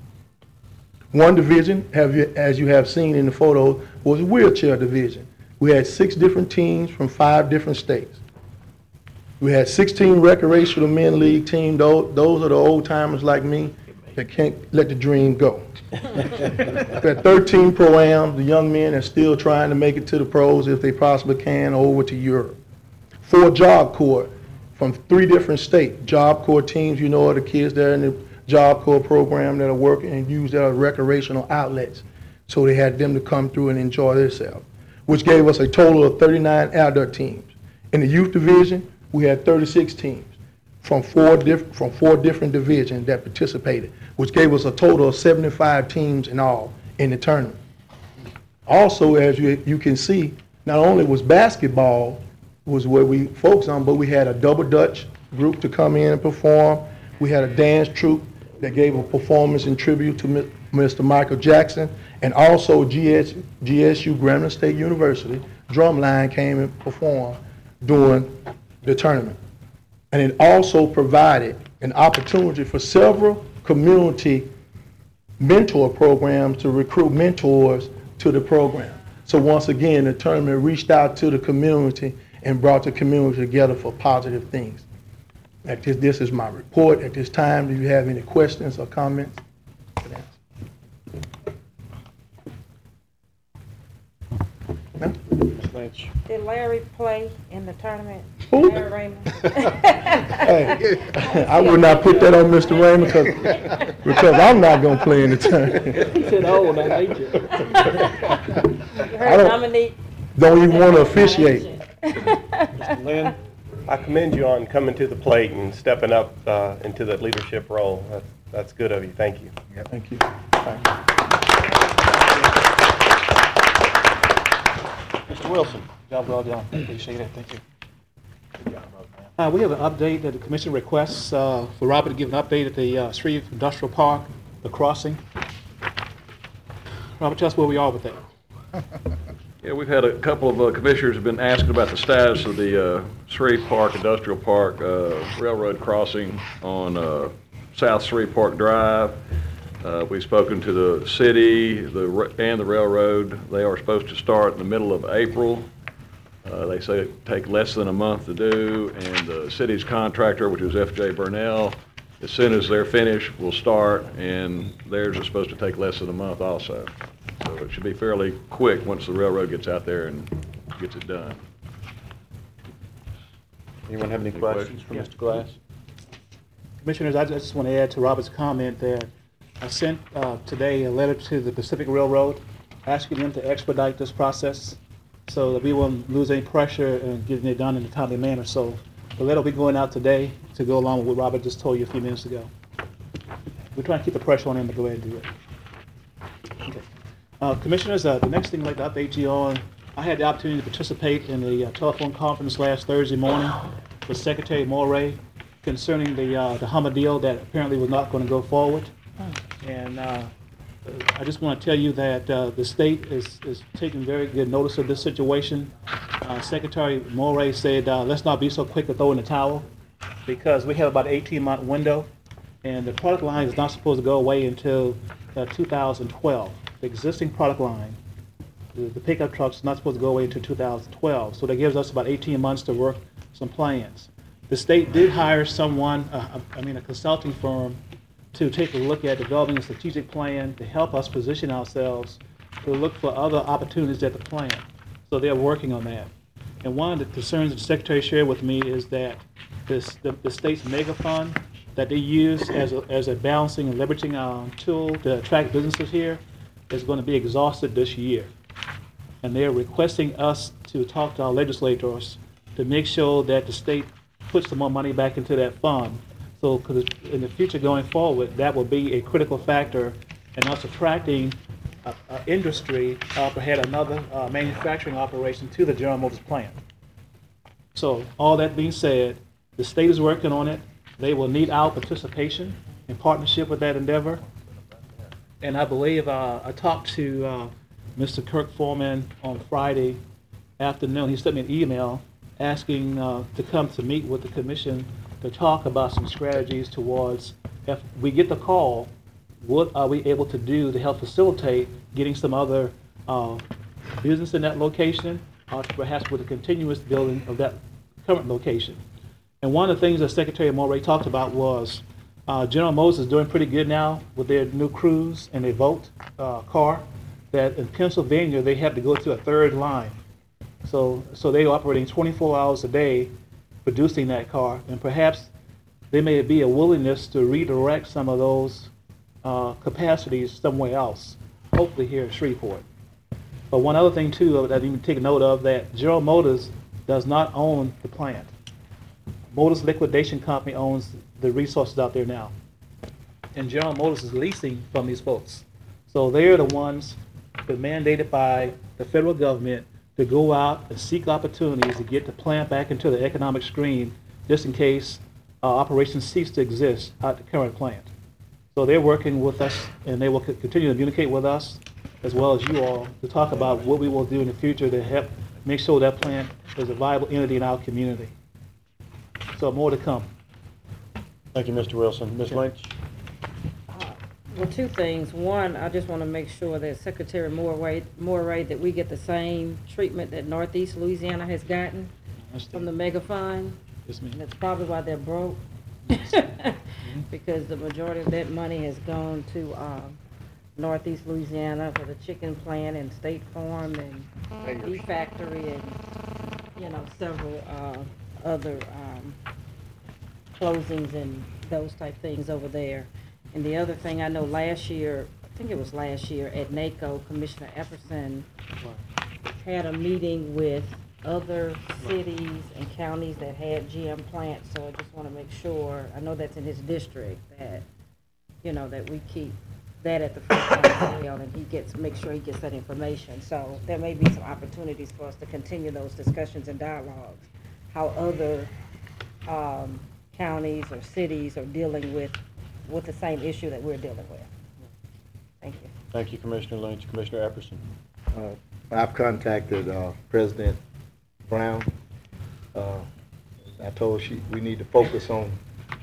One division, as you have seen in the photo, was a wheelchair division. We had 6 different teams from 5 different states. We had 16 recreational men league teams. Those are the old timers like me that can't let the dream go. We had 13 pro-ams, the young men that are still trying to make it to the pros if they possibly can, over to Europe. 4 Job Corps from 3 different states. Job Corps teams, you know, are the kids that are in the Job Corps program that are working and use their recreational outlets. So they had them to come through and enjoy themselves, which gave us a total of 39 adult teams. In the youth division, we had 36 teams from 4 different divisions that participated, which gave us a total of 75 teams in all in the tournament. Also, as you can see, not only was basketball was what we focused on, but we had a double Dutch group to come in and perform. We had a dance troupe that gave a performance in tribute to Mr. Michael Jackson, and also GSU, Grambling State University, drumline came and performed during the tournament. And it also provided an opportunity for several community mentor programs to recruit mentors to the program. So once again, the tournament reached out to the community and brought the community together for positive things. This is my report. At this time, do you have any questions or comments? No? Lynch. Did Larry play in the tournament? Who? Larry Raymond? Hey, I would not put that on Mr. Raymond because I'm not going to play in the tournament. He said, oh, that ain't you. You heard Dominique? Don't even want to officiate. Mr. Lynn, I commend you on coming to the plate and stepping up into that leadership role. That's good of you. Thank you. Thank you. Thank you. Mr. Wilson. Job well done. Appreciate it. Thank you. We have an update that the commission requests for Robert to give an update at the Shreve Industrial Park, the crossing. Robert, tell us where we are with that. Yeah, we've had a couple of commissioners have been asking about the status of the Shreve Park Industrial Park railroad crossing on South Shreve Park Drive. We've spoken to the city and the railroad. They are supposed to start in the middle of April. They say it take less than a month to do, and the city's contractor, which is F.J. Burnell, as soon as they're finished, will start, and theirs is supposed to take less than a month also. So it should be fairly quick once the railroad gets out there and gets it done. Anyone have any questions for Mr. Glass? Commissioners, I just want to add to Robert's comment that I sent today a letter to the Pacific Railroad asking them to expedite this process so that we won't lose any pressure in getting it done in a timely manner. So the letter will be going out today to go along with what Robert just told you a few minutes ago. We're trying to keep the pressure on them to go ahead and do it. Okay. Commissioners, the next thing I'd like to update you on, I had the opportunity to participate in the telephone conference last Thursday morning with Secretary Moray concerning the Hummer deal that apparently was not going to go forward. And I just want to tell you that the state is taking very good notice of this situation. Secretary Moray said, let's not be so quick to throw in the towel because we have about an 18-month window, and the product line is not supposed to go away until 2012. The existing product line, the pickup trucks, is not supposed to go away until 2012. So that gives us about 18 months to work some plans. The state did hire someone, a consulting firm, to take a look at developing a strategic plan to help us position ourselves to look for other opportunities at the plant. So they're working on that. And one of the concerns that the Secretary shared with me is that the state's mega fund that they use as a balancing and leveraging tool to attract businesses here is going to be exhausted this year. And they're requesting us to talk to our legislators to make sure that the state puts some more money back into that fund. So, because in the future going forward, that will be a critical factor in us attracting industry, perhaps another manufacturing operation to the General Motors plant. So, all that being said, the state is working on it. They will need our participation in partnership with that endeavor. And I believe I talked to Mr. Kirk Foreman on Friday afternoon. He sent me an email asking to come to meet with the commission to talk about some strategies towards, if we get the call, what are we able to do to help facilitate getting some other business in that location, or perhaps with a continuous building of that current location. And one of the things that Secretary Moray talked about was General Motors is doing pretty good now with their new Cruise and their Volt car, that in Pennsylvania they have to go to a third line. So they're operating 24 hours a day producing that car, and perhaps there may be a willingness to redirect some of those capacities somewhere else, hopefully here at Shreveport. But one other thing too that you can take note of, that General Motors does not own the plant. Motors Liquidation Company owns the resources out there now. And General Motors is leasing from these folks. So they're the ones that are mandated by the federal government to go out and seek opportunities to get the plant back into the economic stream, just in case operations cease to exist at the current plant. So they're working with us, and they will continue to communicate with us, as well as you all, to talk about what we will do in the future to help make sure that plant is a viable entity in our community. So more to come. Thank you, Mr. Wilson. Ms. Lynch? Well, two things. One, I just want to make sure that Secretary Moray, that we get the same treatment that Northeast Louisiana has gotten from the mega fund. Yes, ma'am. And that's probably why they're broke. Because the majority of that money has gone to Northeast Louisiana for the chicken plant and State Farm and Beef Factory and, you know, several other closings and those type things over there. And the other thing, I know last year, I think it was last year at NACO, Commissioner Epperson had a meeting with other cities and counties that had GM plants, so I just want to make sure, I know that's in his district, that, you know, that we keep that at the front and he make sure he gets that information. So there may be some opportunities for us to continue those discussions and dialogues, how other counties or cities are dealing with the same issue that we're dealing with. Thank you. Thank you, Commissioner Lynch. Commissioner Epperson. I've contacted President Brown. I told her we need to focus on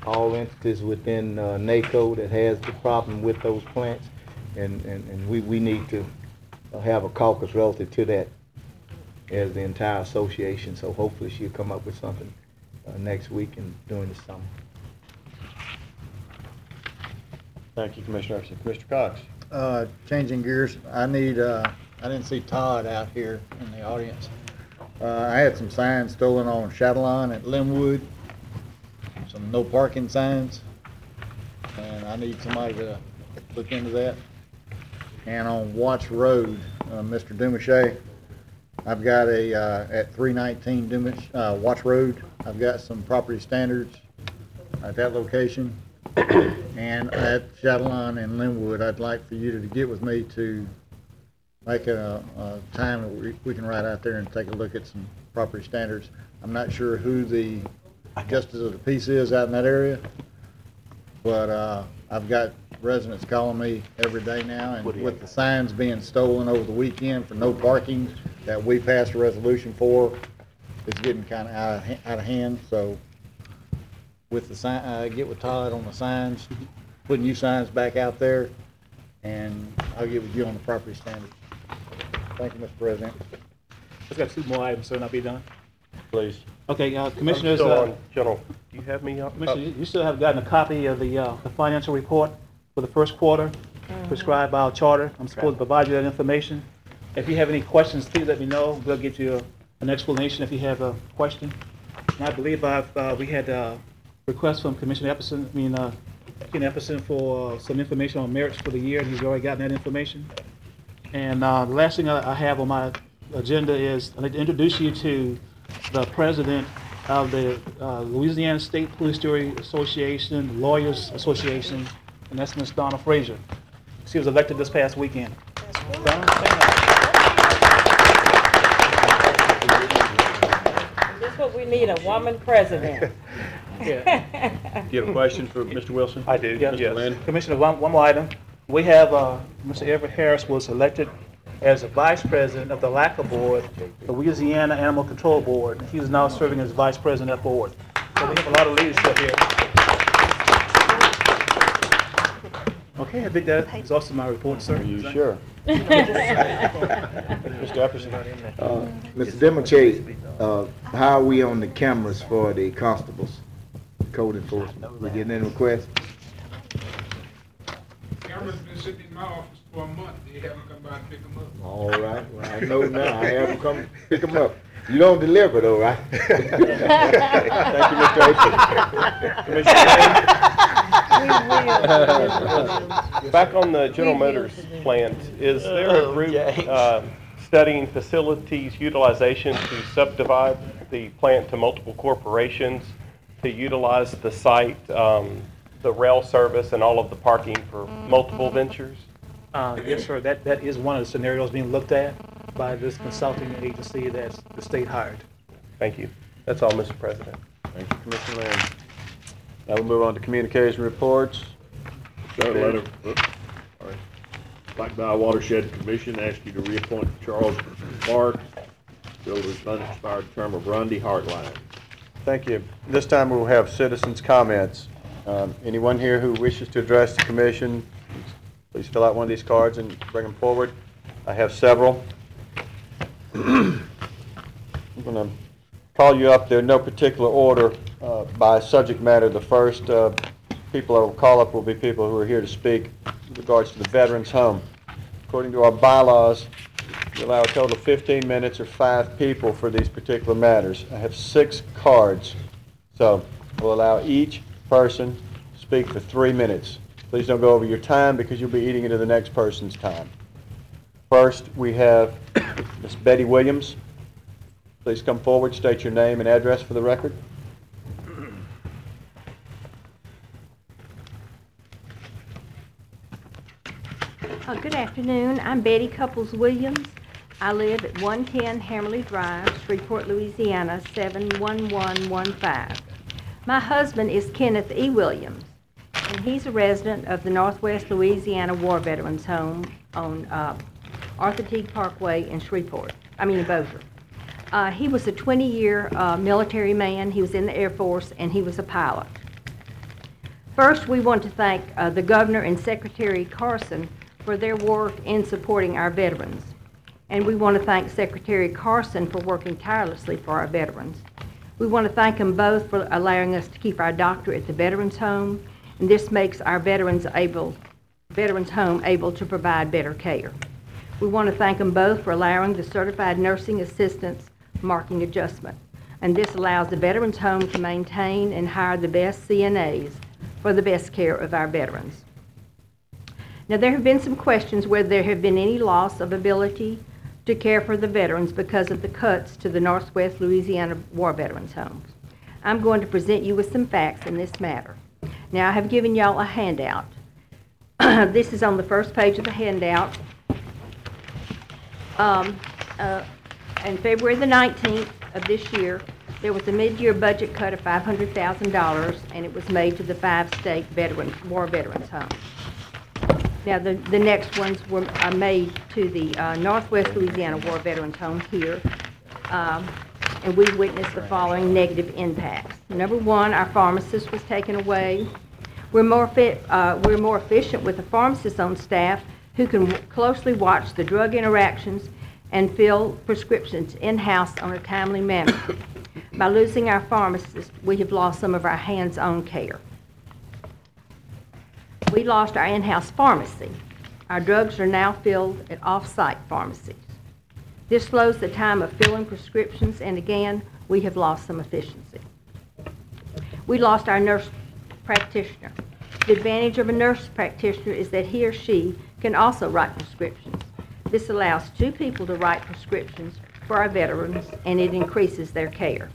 all entities within NACO that has the problem with those plants, and we need to have a caucus relative to that as the entire association. So hopefully she'll come up with something next week and during the summer. Thank you, Commissioner Epperson. Commissioner Cox. Changing gears, I didn't see Todd out here in the audience. I had some signs stolen on Chatelaine at Linwood, some no parking signs, and I need somebody to look into that. And on Watts Road, Mr. Dumache, I've got at 319 Watts Road, I've got some property standards at that location. And at Chatelaine and Linwood, I'd like for you to get with me to make a time that we can ride out there and take a look at some property standards. I'm not sure who the justice of the peace is out in that area, but I've got residents calling me every day now, and with the signs being stolen over the weekend for no parking that we passed a resolution for, it's getting kind of out of hand. So with the sign, get with Todd on the signs, putting new signs back out there, and I'll get with you on the property standards. Thank you, Mr. President. I've got two more items, so I'll be done. Please. Okay, Commissioners. General, do you have me up? Commissioner, you still have gotten a copy of the financial report for the first quarter prescribed by our charter. I'm supposed to provide you that information. If you have any questions, please let me know. We'll get you an explanation if you have a question. And I believe we had a request from Commissioner Epperson, Ken Epperson, for some information on merits for the year, and he's already gotten that information. And the last thing I have on my agenda is I'd like to introduce you to the president of the Louisiana State Police Jury Association, Lawyers Association, and that's Ms. Donna Frazier. She was elected this past weekend. Donna, That's what we need, a woman president. yeah. Do you have a question for Mr. Wilson? I do, Yes. yes. Lynn? Commissioner, one more item. We have Mr. Everett Harris was elected as the vice president of the LACA board, the Louisiana Animal Control Board. He is now serving as vice president of the board. So we have a lot of leadership here. Okay, I think that exhausted my report, sir. Are you sure? Mr. Epperson. Mr. Demache, how are we on the cameras for the constables, code enforcement? We getting any requests? Cameras been sitting in my office for a month. They haven't come by and pick them up. All right, well, I know now. I have them come pick them up. You don't deliver though, right? Thank you, Mr. Epperson. Commissioner back on the General Motors plant, is there a group studying facilities utilization to subdivide the plant to multiple corporations to utilize the site, the rail service, and all of the parking for multiple ventures? Yes, sir. That is one of the scenarios being looked at by this consulting agency that's the state hired. Thank you. That's all, Mr. President. Thank you, Commissioner Lynn. Now we'll move on to communication reports. Got a letter, Black Dial Watershed Commission asked you to reappoint Charles Clark, fill his unexpired term of Rundy Hartline. Thank you. This time we'll have citizens' comments. Anyone here who wishes to address the commission Please fill out one of these cards and bring them forward. I have several. I'm going to call you up there in no particular order by subject matter. The first people I will call up will be people who are here to speak with regards to the Veterans Home. According to our bylaws, we allow a total of 15 minutes or 5 people for these particular matters. I have 6 cards, so we'll allow each person to speak for 3 minutes. Please don't go over your time because you'll be eating into the next person's time. First, we have Ms. Betty Williams. Please come forward, state your name and address for the record. Good afternoon. I'm Betty Couples Williams. I live at 110 Hammerly Drive, Shreveport, Louisiana, 71115. My husband is Kenneth E. Williams, and he's a resident of the Northwest Louisiana War Veterans Home on Arthur Teague Parkway in Bossier. He was a 20-year military man. He was in the Air Force, and he was a pilot. First, we want to thank the Governor and Secretary Carson for their work in supporting our veterans. And we want to thank Secretary Carson for working tirelessly for our veterans. We want to thank them both for allowing us to keep our doctor at the Veterans Home, and this makes our Veterans Home able to provide better care. We want to thank them both for allowing the Certified Nursing Assistants marking adjustment, and this allows the Veterans Home to maintain and hire the best CNAs for the best care of our veterans. Now, there have been some questions whether there have been any loss of ability to care for the veterans because of the cuts to the Northwest Louisiana War Veterans Homes. I'm going to present you with some facts in this matter. Now, I have given y'all a handout. This is on the first page of the handout. On February the 19th of this year, there was a mid-year budget cut of $500,000, and it was made to the 5 state war veterans homes. Now, the next ones were made to the Northwest Louisiana War Veterans Home here, and we witnessed the following negative impacts. Number one, our pharmacist was taken away. We're more efficient with a pharmacist on staff who can closely watch the drug interactions and fill prescriptions in-house on a timely manner. By losing our pharmacist, we have lost some of our hands-on care. We lost our in-house pharmacy. Our drugs are now filled at off-site pharmacies. This slows the time of filling prescriptions, and again, we have lost some efficiency. We lost our nurse practitioner. The advantage of a nurse practitioner is that he or she can also write prescriptions. This allows 2 people to write prescriptions for our veterans, and it increases their care.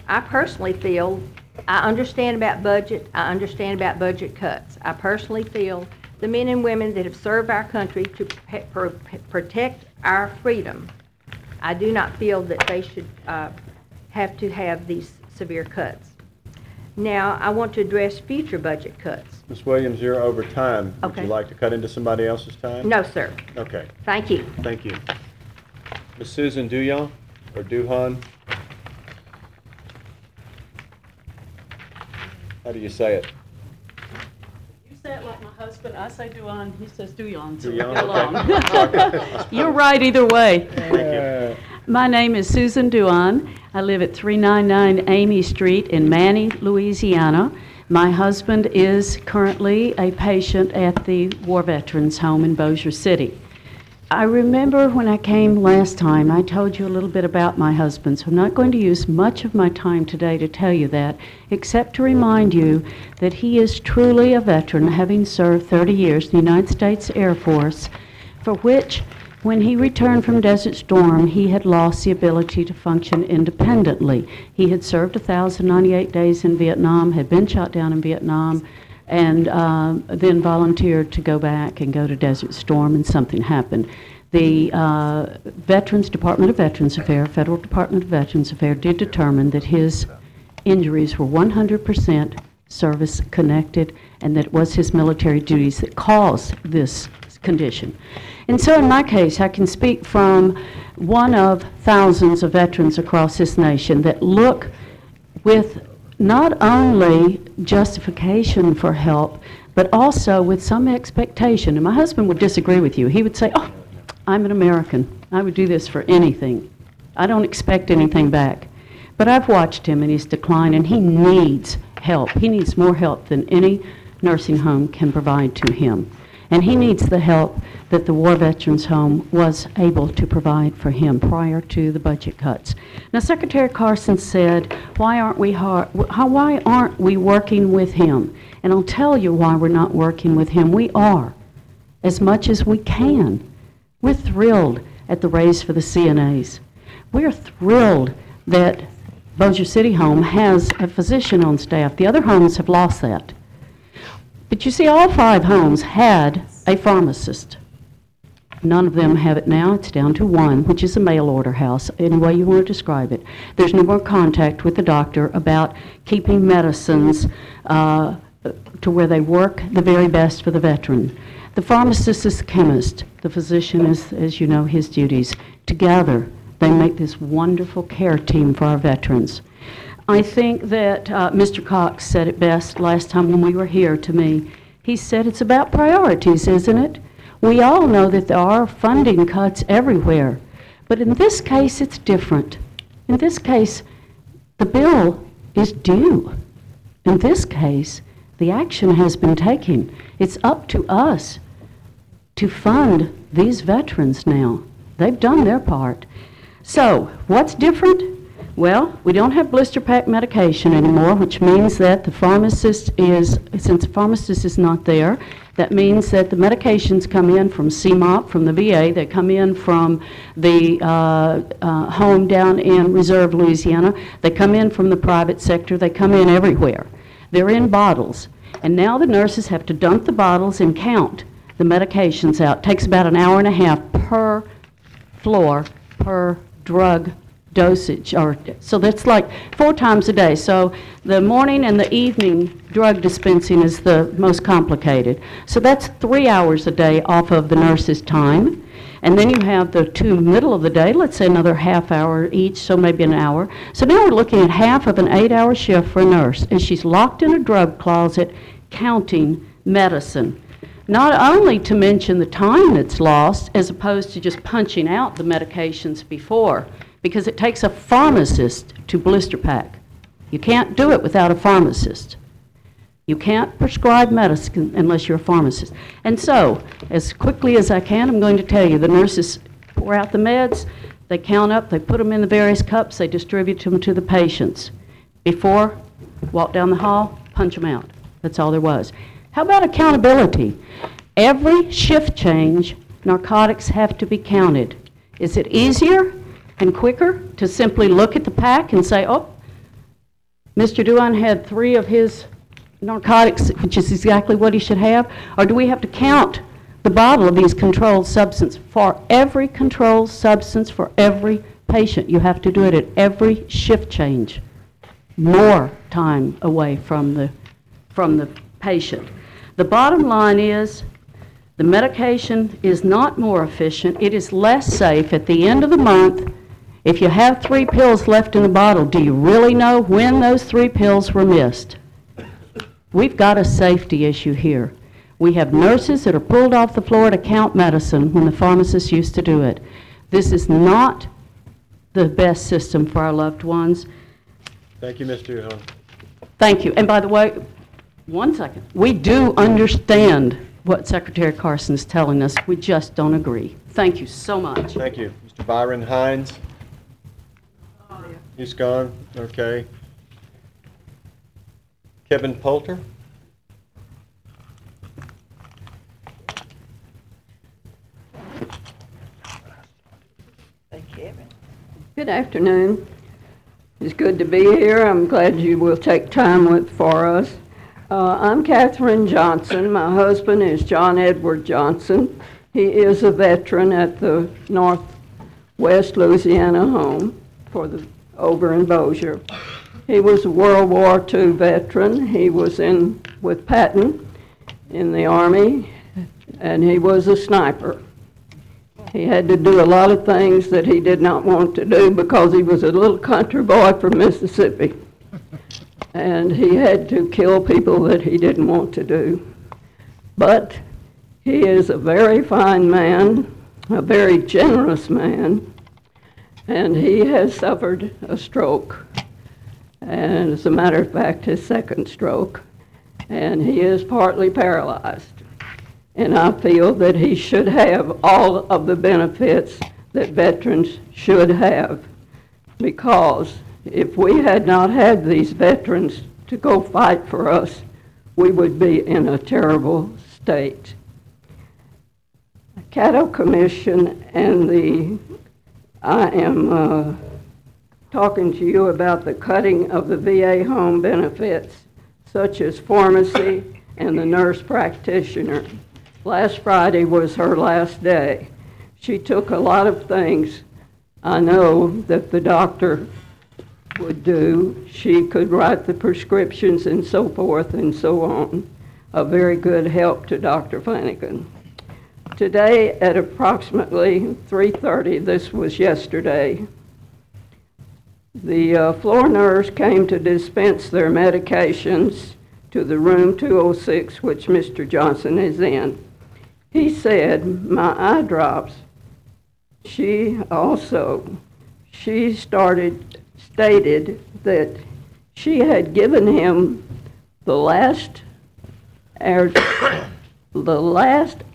I personally feel I understand about budget. I understand about budget cuts. I personally feel the men and women that have served our country to protect our freedom, I do not feel that they should have to have these severe cuts. Now, I want to address future budget cuts. Ms. Williams, you're over time. Okay. Would you like to cut into somebody else's time? No, sir. Okay. Thank you. Thank you. Ms. Susan Duyon, or Duhan? How do you say it? You say it like my husband. I say Duan. He says Duyon. So Duyon, we okay. get along. You're right either way. Thank you. My name is Susan Duan. I live at 399 Amy Street in Manny, Louisiana. My husband is currently a patient at the War Veterans Home in Bossier City. I remember when I came last time, I told you a little bit about my husband, so I'm not going to use much of my time today to tell you that, except to remind you that he is truly a veteran, having served 30 years in the United States Air Force, for which, when he returned from Desert Storm, he had lost the ability to function independently. He had served 1,098 days in Vietnam, had been shot down in Vietnam, and then volunteered to go back and go to Desert Storm, and something happened. The Department of Veterans Affairs, Federal Department of Veterans Affairs, did determine that his injuries were 100% service-connected, and that it was his military duties that caused this condition. And so in my case, I can speak from one of thousands of veterans across this nation that look with not only justification for help, but also with some expectation. And my husband would disagree with you. He would say, oh, I'm an American. I would do this for anything. I don't expect anything back. But I've watched him in his decline, and he needs help. He needs more help than any nursing home can provide to him. And he needs the help that the War Veterans Home was able to provide for him prior to the budget cuts. Now, Secretary Carson said, why aren't we working with him? And I'll tell you why we're not working with him. We are, as much as we can. We're thrilled at the raise for the CNAs. We're thrilled that Bossier City Home has a physician on staff. The other homes have lost that. But you see, all 5 homes had a pharmacist. None of them have it now. It's down to 1, which is a mail order house, any way you want to describe it. There's no more contact with the doctor about keeping medicines to where they work the very best for the veteran. The pharmacist is the chemist. The physician is, as you know, his duties. Together, they make this wonderful care team for our veterans. I think that Mr. Cox said it best last time when we were here to me. He said it's about priorities, isn't it? We all know that there are funding cuts everywhere, but in this case it's different. In this case, the bill is due. In this case, the action has been taken. It's up to us to fund these veterans now. They've done their part. So, what's different? Well, we don't have blister pack medication anymore, which means that the pharmacist is, since the pharmacist is not there, that means that the medications come in from CMOP, from the VA, they come in from the home down in Reserve, Louisiana, they come in from the private sector, they come in everywhere. They're in bottles. And now the nurses have to dump the bottles and count the medications out. It takes about an hour and a half per floor, per drug dosage, or so that's like 4 times a day. So the morning and the evening drug dispensing is the most complicated. So that's 3 hours a day off of the nurse's time. And then you have the 2 middle of the day, let's say another half hour each, so maybe an hour. So now we're looking at half of an 8-hour shift for a nurse, and she's locked in a drug closet counting medicine. Not only to mention the time that's lost, as opposed to just punching out the medications before, because it takes a pharmacist to blister pack. You can't do it without a pharmacist. You can't prescribe medicine unless you're a pharmacist. And so, as quickly as I can, I'm going to tell you, the nurses pour out the meds, they count up, they put them in the various cups, they distribute them to the patients. Before, walk down the hall, punch them out. That's all there was. How about accountability? Every shift change, narcotics have to be counted. Is it easier and quicker to simply look at the pack and say, oh, Mr. Duan had 3 of his narcotics, which is exactly what he should have? Or do we have to count the bottle of these controlled substances? For every controlled substance, for every patient, you have to do it at every shift change. More time away from the patient. The bottom line is, the medication is not more efficient, it is less safe. At the end of the month, if you have 3 pills left in the bottle, do you really know when those 3 pills were missed? We've got a safety issue here. We have nurses that are pulled off the floor to count medicine when the pharmacists used to do it. This is not the best system for our loved ones. Thank you, Mr. Hunt. Thank you. And by the way, one second. We do understand what Secretary Carson is telling us. We just don't agree. Thank you so much. Thank you. Mr. Byron Hines? He's gone? Okay. Kevin Poulter? Good afternoon. It's good to be here. I'm glad you will take time for us. I'm Catherine Johnson. My husband is John Edward Johnson. He is a veteran at the Northwest Louisiana home over in Bossier. He was a World War II veteran. He was with Patton in the Army, and he was a sniper. He had to do a lot of things that he did not want to do because he was a little country boy from Mississippi. And he had to kill people that he didn't want to do. But he is a very fine man, a very generous man, and he has suffered a stroke. And as a matter of fact, his second stroke, and he is partly paralyzed. And I feel that he should have all of the benefits that veterans should have, because if we had not had these veterans to go fight for us, we would be in a terrible state. The Caddo Commission and I am talking to you about the cutting of the VA home benefits, such as pharmacy and the nurse practitioner. Last Friday was her last day. She took a lot of things I know that the doctor would do. She could write the prescriptions and so forth and so on. A very good help to Dr. Flanagan. Today at approximately 3:30, this was yesterday, the floor nurse came to dispense their medications to the room 206, which Mr. Johnson is in. He said, my eye drops. She stated that she had given him the last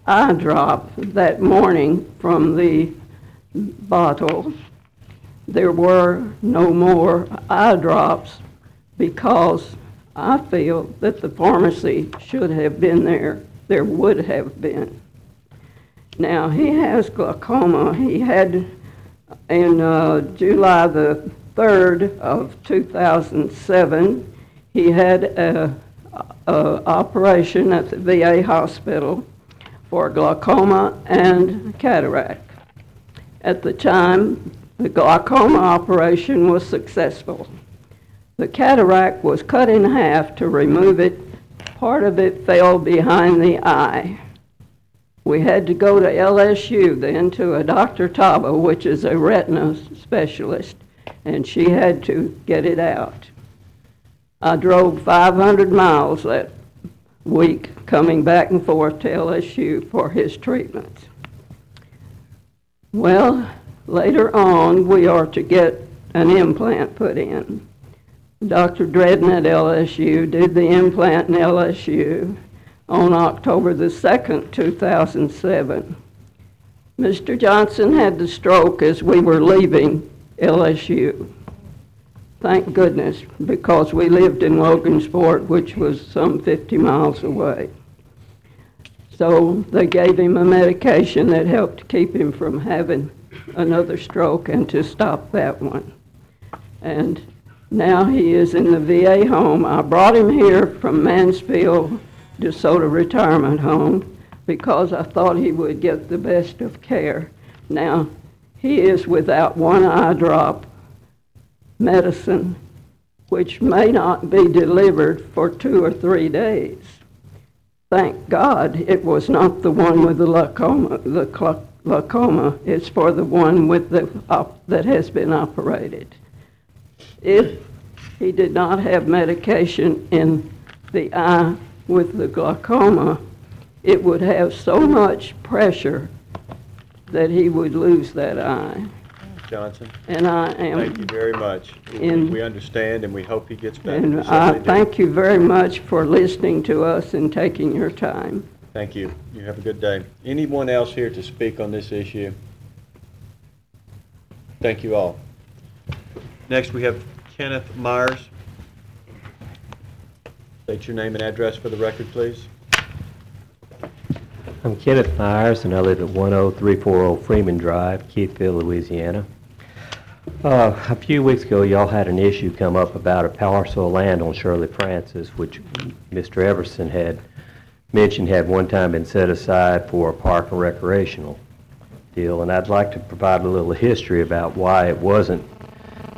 eye drop that morning from the bottle. There were no more eye drops because I feel that the pharmacy should have been there. There would have been. Now, he has glaucoma. He had, in July the 3rd of 2007, he had an operation at the VA hospital for glaucoma and cataract. At the time, the glaucoma operation was successful. The cataract was cut in half to remove it. Part of it fell behind the eye. We had to go to LSU then to a Dr. Taba, which is a retina specialist, and she had to get it out. I drove 500 miles that week coming back and forth to LSU for his treatment. Well, later on, we are to get an implant put in. Dr. Dredden at LSU did the implant in LSU on October the 2nd, 2007. Mr. Johnson had the stroke as we were leaving LSU. Thank goodness, because we lived in Logansport, which was some 50 miles away. So they gave him a medication that helped keep him from having another stroke and to stop that one. And now he is in the VA home. I brought him here from Mansfield, DeSoto Retirement Home, because I thought he would get the best of care. Now, he is without one eye drop medicine, which may not be delivered for 2 or 3 days. Thank God it was not the one with the glaucoma. It's for the one with that has been operated. If he did not have medication in the eye with the glaucoma, it would have so much pressure that he would lose that eye. Johnson? And I am. Thank you very much. We understand and we hope he gets better. And I thank you very much for listening to us and taking your time. Thank you. You have a good day. Anyone else here to speak on this issue? Thank you all. Next, we have Kenneth Myers. State your name and address for the record, please. I'm Kenneth Myers, and I live at 10340 Freeman Drive, Keithville, Louisiana. A few weeks ago, y'all had an issue come up about a parcel of land on Shirley Francis, which Mr. Everson had mentioned had one time been set aside for a park and recreational deal, and I'd like to provide a little history about why it wasn't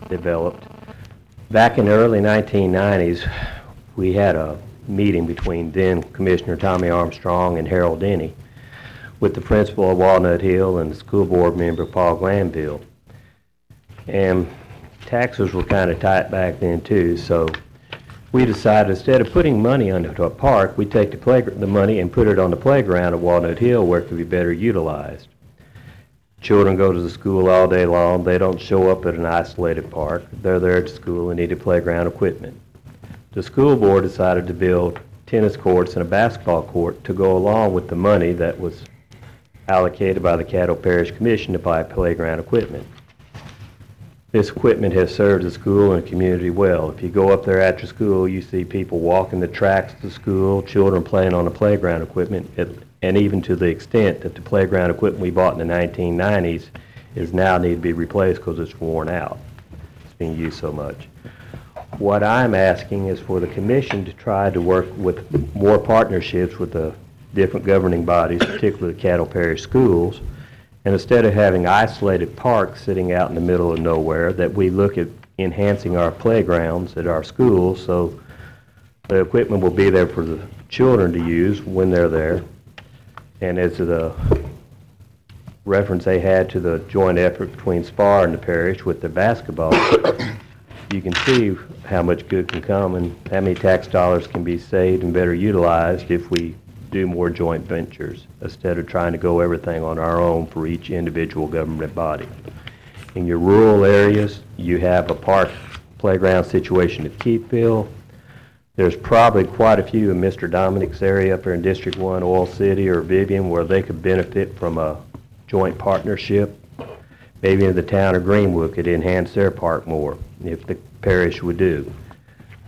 developed. Back in the early 1990s, we had a meeting between then Commissioner Tommy Armstrong and Harold Denny with the principal of Walnut Hill and the school board member Paul Glanville. And taxes were kind of tight back then too, so we decided instead of putting money into a park, we take the money and put it on the playground at Walnut Hill where it could be better utilized. Children go to the school all day long. They don't show up at an isolated park. They're there at school and needed playground equipment. The school board decided to build tennis courts and a basketball court to go along with the money that was allocated by the Caddo Parish Commission to buy playground equipment. This equipment has served the school and the community well. If you go up there after school, you see people walking the tracks to school, children playing on the playground equipment, and even to the extent that the playground equipment we bought in the 1990s is now need to be replaced because it's worn out. It's being used so much. What I'm asking is for the commission to try to work with more partnerships with the different governing bodies, particularly the Caddo Parish schools, and instead of having isolated parks sitting out in the middle of nowhere, that we look at enhancing our playgrounds at our schools so the equipment will be there for the children to use when they're there. And as the reference they had to the joint effort between SPAR and the parish with the basketball, you can see how much good can come and how many tax dollars can be saved and better utilized if we do more joint ventures instead of trying to go everything on our own for each individual government body. In your rural areas, you have a park playground situation at Keithville. There's probably quite a few in Mr. Dominic's area up there in District 1, Oil City or Vivian, where they could benefit from a joint partnership. Maybe in the town of Greenwood could enhance their park more if the parish would do.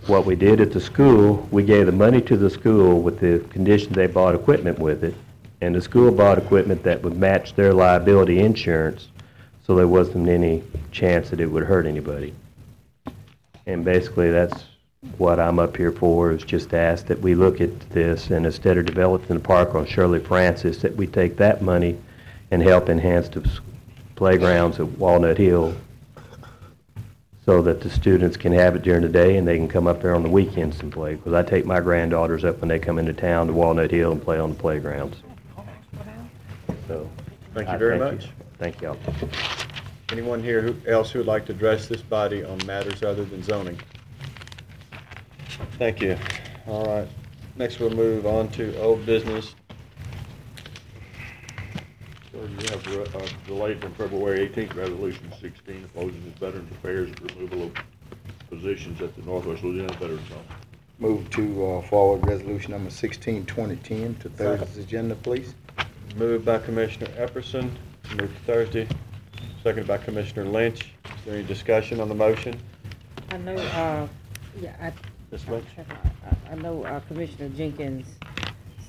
What we did at the school, we gave the money to the school with the condition they bought equipment with it, and the school bought equipment that would match their liability insurance, so there wasn't any chance that it would hurt anybody. And basically that's what I'm up here for, is just to ask that we look at this, and instead of developing the park on Shirley Francis, that we take that money and help enhance the playgrounds at Walnut Hill so that the students can have it during the day and they can come up there on the weekends and play. Because I take my granddaughters up when they come into town to Walnut Hill and play on the playgrounds. So, Thank you very much. Thank y'all. Anyone here else who would like to address this body on matters other than zoning? Thank you. All right. Next we'll move on to old business. Sir, you have delayed from February 18th, Resolution 16, opposing the Veterans Affairs removal of positions at the Northwest Louisiana Veterans Home. Move to forward resolution number 16, 2010 to Thursday's agenda, please. Moved by Commissioner Epperson, moved to Thursday. Seconded by Commissioner Lynch. Is there any discussion on the motion? I know, Ms. Lynch? I know Commissioner Jenkins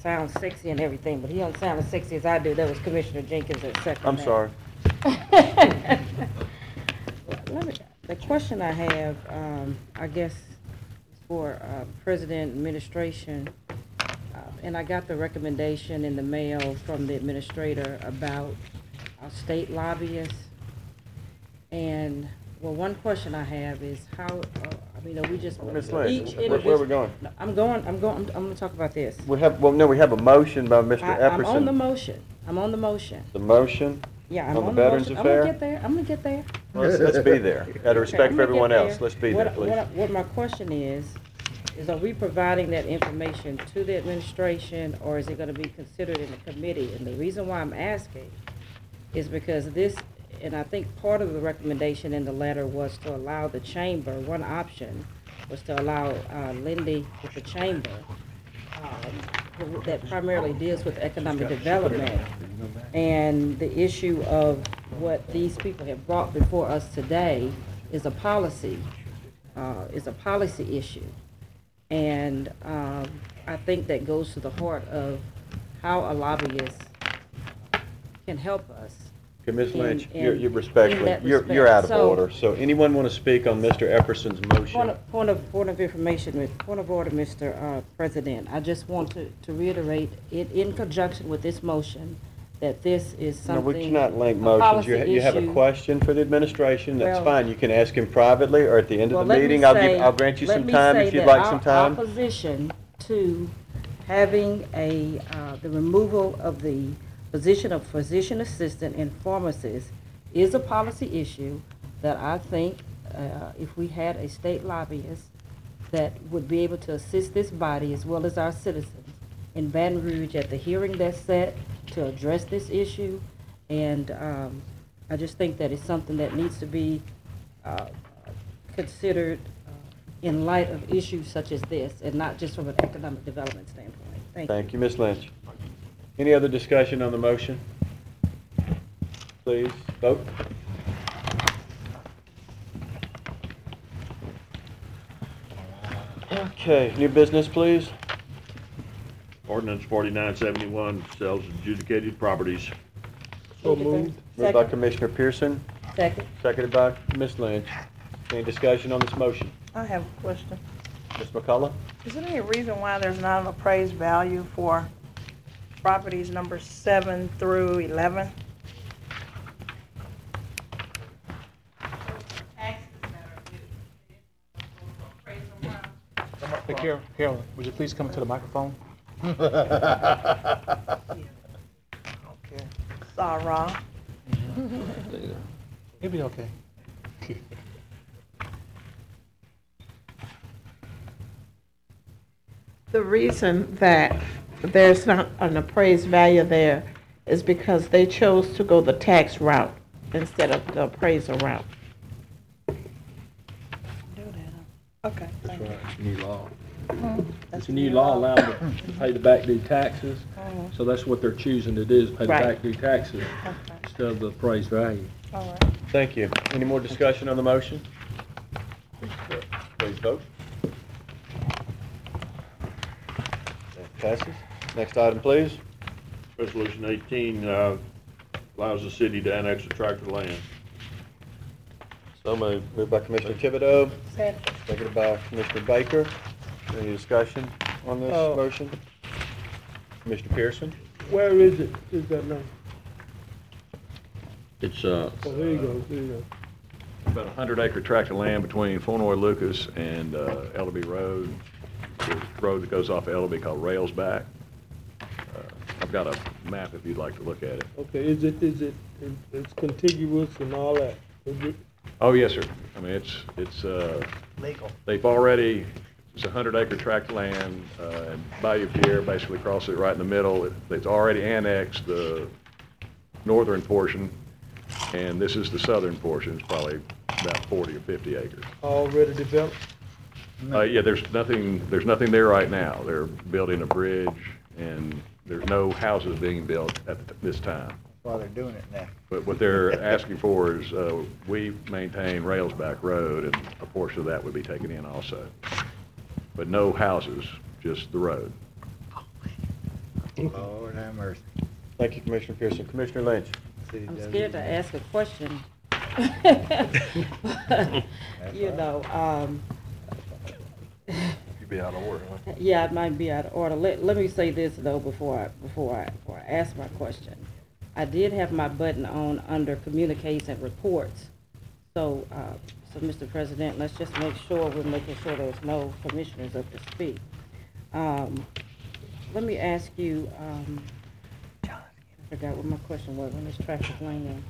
sounds sexy and everything, but he don't sound as sexy as I do. That was Commissioner Jenkins that seconded. I'm sorry. The question I have, I guess, is for President Administration, and I got the recommendation in the mail from the administrator about our state lobbyists. And, well, one question I have is how, I mean, are we just, Ms. each Lynch, individual... where are we going? No, I'm going to talk about this. We have, well, no, we have a motion by Mr. Epperson. I'm on the motion. I'm on the motion. The motion? Yeah, I'm on on the the Veterans motion. Affair? I'm gonna get there. I'm gonna get there. Well, let's be there. Out of respect for everyone else, let's be there, please. What my question is are we providing that information to the administration, or is it gonna be considered in the committee? And the reason why I'm asking is because this, and I think part of the recommendation in the letter was to allow the chamber, one option was to allow Lindy with the chamber, that primarily deals with economic development, and the issue of what these people have brought before us today is a policy issue. And I think that goes to the heart of how a lobbyist can help us. Okay, Ms. Lynch, in you're respectfully, you're out of order. So anyone want to speak on Mr. Epperson's motion? Point of information, point of order, Mr. President. I just want to reiterate it in conjunction with this motion that this is something. No, we cannot link motions. You have a question for the administration, that's fine. You can ask him privately or at the end of the meeting. I'll grant you some time if you'd like some time. Our opposition to having the removal of the position of physician assistant and pharmacist is a policy issue that I think if we had a state lobbyist that would be able to assist this body as well as our citizens in Baton Rouge at the hearing that's set to address this issue. And I just think that it's something that needs to be considered in light of issues such as this, and not just from an economic development standpoint. Thank you. Thank you, Ms. Lynch. Any other discussion on the motion? Please vote. Okay, new business, please. Ordinance 4971, sells adjudicated properties. So moved. Moved by Commissioner Pearson, Second. seconded by Ms. Lynch. Any discussion on this motion? I have a question. Ms. McCullough? Is there any reason why there's not an appraised value for properties number 7 through 11? Hey, Carolyn, would you please come to the microphone? Okay. Sorry. It'll be okay. The reason that there's not an appraised value there is because they chose to go the tax route instead of the appraisal route. Okay, thank you. It's a new law. That's It's a new law allowing them to pay the back due taxes. So that's what they're choosing to do, is pay the Right. back due taxes instead of the appraised value. All right. Thank you. Any more discussion on the motion? Please vote. That passes. Next item, please. Resolution 18 allows the city to annex a tract of land. So moved. Moved by Commissioner Thibodeau, Second. seconded by Commissioner Baker. Any discussion on this motion? Commissioner Pearson? Where is it? Is that now? It's Oh, there you go, there you go. About a 100-acre tract of land between Flournoy Lucas and Ellaby Road. The road that goes off of Ellaby called Railsback. I've got a map if you'd like to look at it. Okay, it's contiguous and all that? Is it? Oh, yes, sir. I mean, it's Legal. they've already, it's a 100-acre tract of land, and Bayou Pierre basically crosses it right in the middle. It's already annexed the northern portion, and this is the southern portion. It's probably about 40 or 50 acres. Already developed? Yeah, there's nothing there right now. They're building a bridge, and there's no houses being built at this time. While they're doing it now. But what they're asking for is, we maintain Railsback Road, and a portion of that would be taken in also. But no houses, just the road. Lord have mercy. Thank you, Commissioner Pearson. Commissioner Lynch? I'm scared to ask a question. You know, You'd be out of order, huh? yeah, it might be out of order. Let me say this though before I ask my question. I did have my button on under communiques and reports. So, so Mr. President, let's just make sure we're making sure there's no commissioners up to speak. Let me ask you, I forgot what my question was on this tract of land.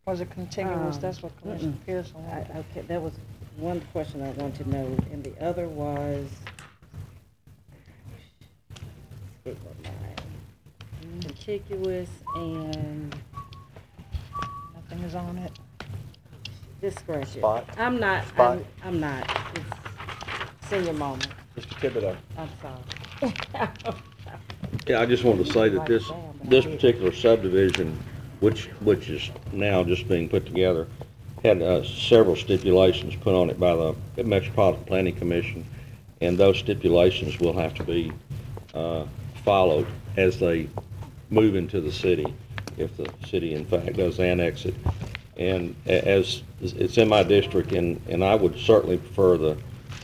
Was it contiguous? That's what Commissioner Pearson wanted. Okay, that was one question I wanted to know, and the other was, contiguous and Nothing is on it. just scratch it. Spot. I'm not. Spot. I'm not. It's senior moment. Mr. Thibodeau? I'm sorry. Yeah, I just wanted to say that this particular subdivision, which is now just being put together, had several stipulations put on it by the Metropolitan Planning Commission, and those stipulations will have to be followed as they move into the city, if the city in fact does annex it. And as it's in my district, and I would certainly prefer the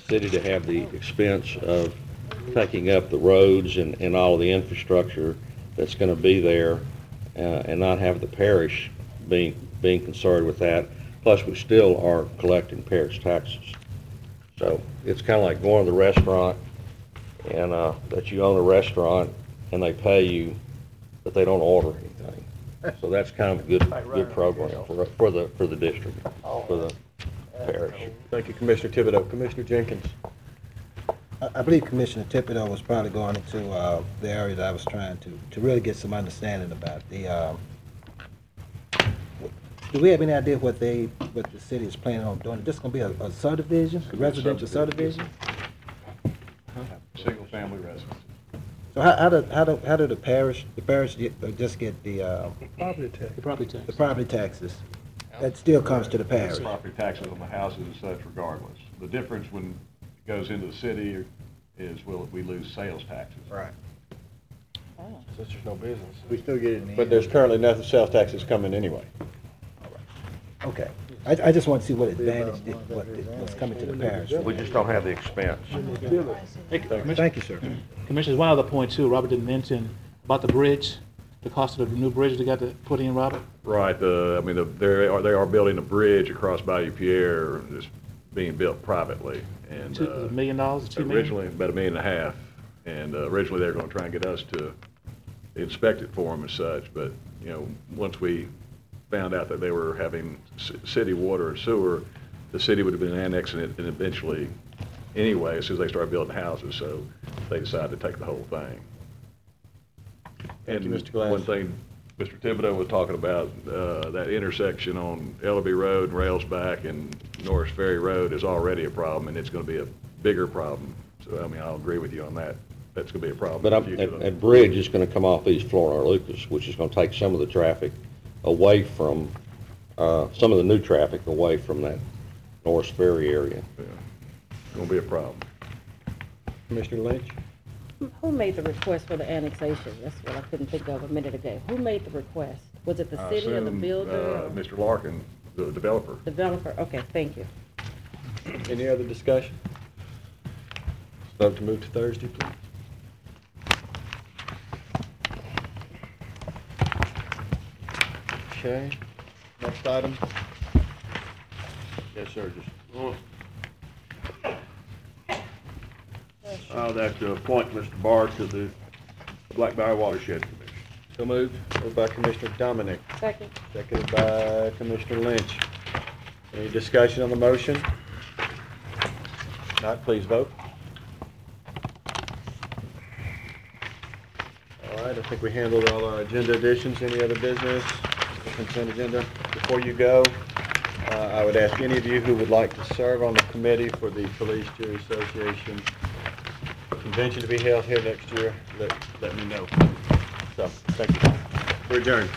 city to have the expense of taking up the roads and all of the infrastructure that's going to be there, and not have the parish being concerned with that. Plus, we still are collecting parish taxes. So it's kind of like going to the restaurant, and that you own a restaurant and they pay you, but they don't order anything. So that's kind of a good program for the district, for the parish. Thank you, Commissioner Thibodeau. Commissioner Jenkins? I believe Commissioner Thibodeau was probably going into the area that I was trying to really get some understanding about. Do we have any idea what the city is planning on doing? Is this going to be a subdivision, a residential subdivision? Single-family residence. So how do the parish just get the Property tax. the property taxes? That still comes to the parish. Property taxes on the houses and such regardless. The difference when it goes into the city is we lose sales taxes. Right. Since there's no business. We still get it in the But end. there's currently no sales taxes coming anyway. Okay. I just want to see what advantage what's coming to the parish. We just don't have the expense. Thank you, sir. Commissioners, one other point too, Robert didn't mention about the bridge, the cost of the new bridge they got to put in, Robert. Right, I mean, they are building a bridge across Bayou Pierre, it's being built privately, and. $1 million, $2 million? Originally, about $1.5 million, and originally they were gonna try and get us to inspect it for them and such, but, you know, once we found out that they were having city water and sewer, the city would have been annexing it and eventually, anyway, as soon as they started building houses, so they decided to take the whole thing. Thank you, And Mr. Glass. one thing Mr. Thibodeau was talking about, that intersection on Ellaby Road and Railsback and Norris Ferry Road is already a problem, and it's gonna be a bigger problem. So, I mean, I'll agree with you on that. That's gonna be a problem But in the future. a bridge is gonna come off East Florida Lucas, which is gonna take some of the traffic away from, some of the new traffic away from that Norris Ferry area. Yeah. It's gonna be a problem. Commissioner Lynch? Who made the request for the annexation? That's what I couldn't think of a minute ago. Who made the request? Was it the I city or the assume, builder? Mr. Larkin, the developer. Developer, okay, thank you. Any other discussion? Vote to move to Thursday, please. Okay, next item. Yes, sir, just. I'd like to appoint Mr. Barr to the Black Bear Watershed Commission. So moved. Moved by Commissioner Dominic. Second. Seconded by Commissioner Lynch. Any discussion on the motion? Not, please vote. All right, I think we handled all our agenda additions. Any other business? Consent agenda. Before you go, I would ask any of you who would like to serve on the committee for the Police Jury Association convention to be held here next year, let me know. So, thank you. We're adjourned.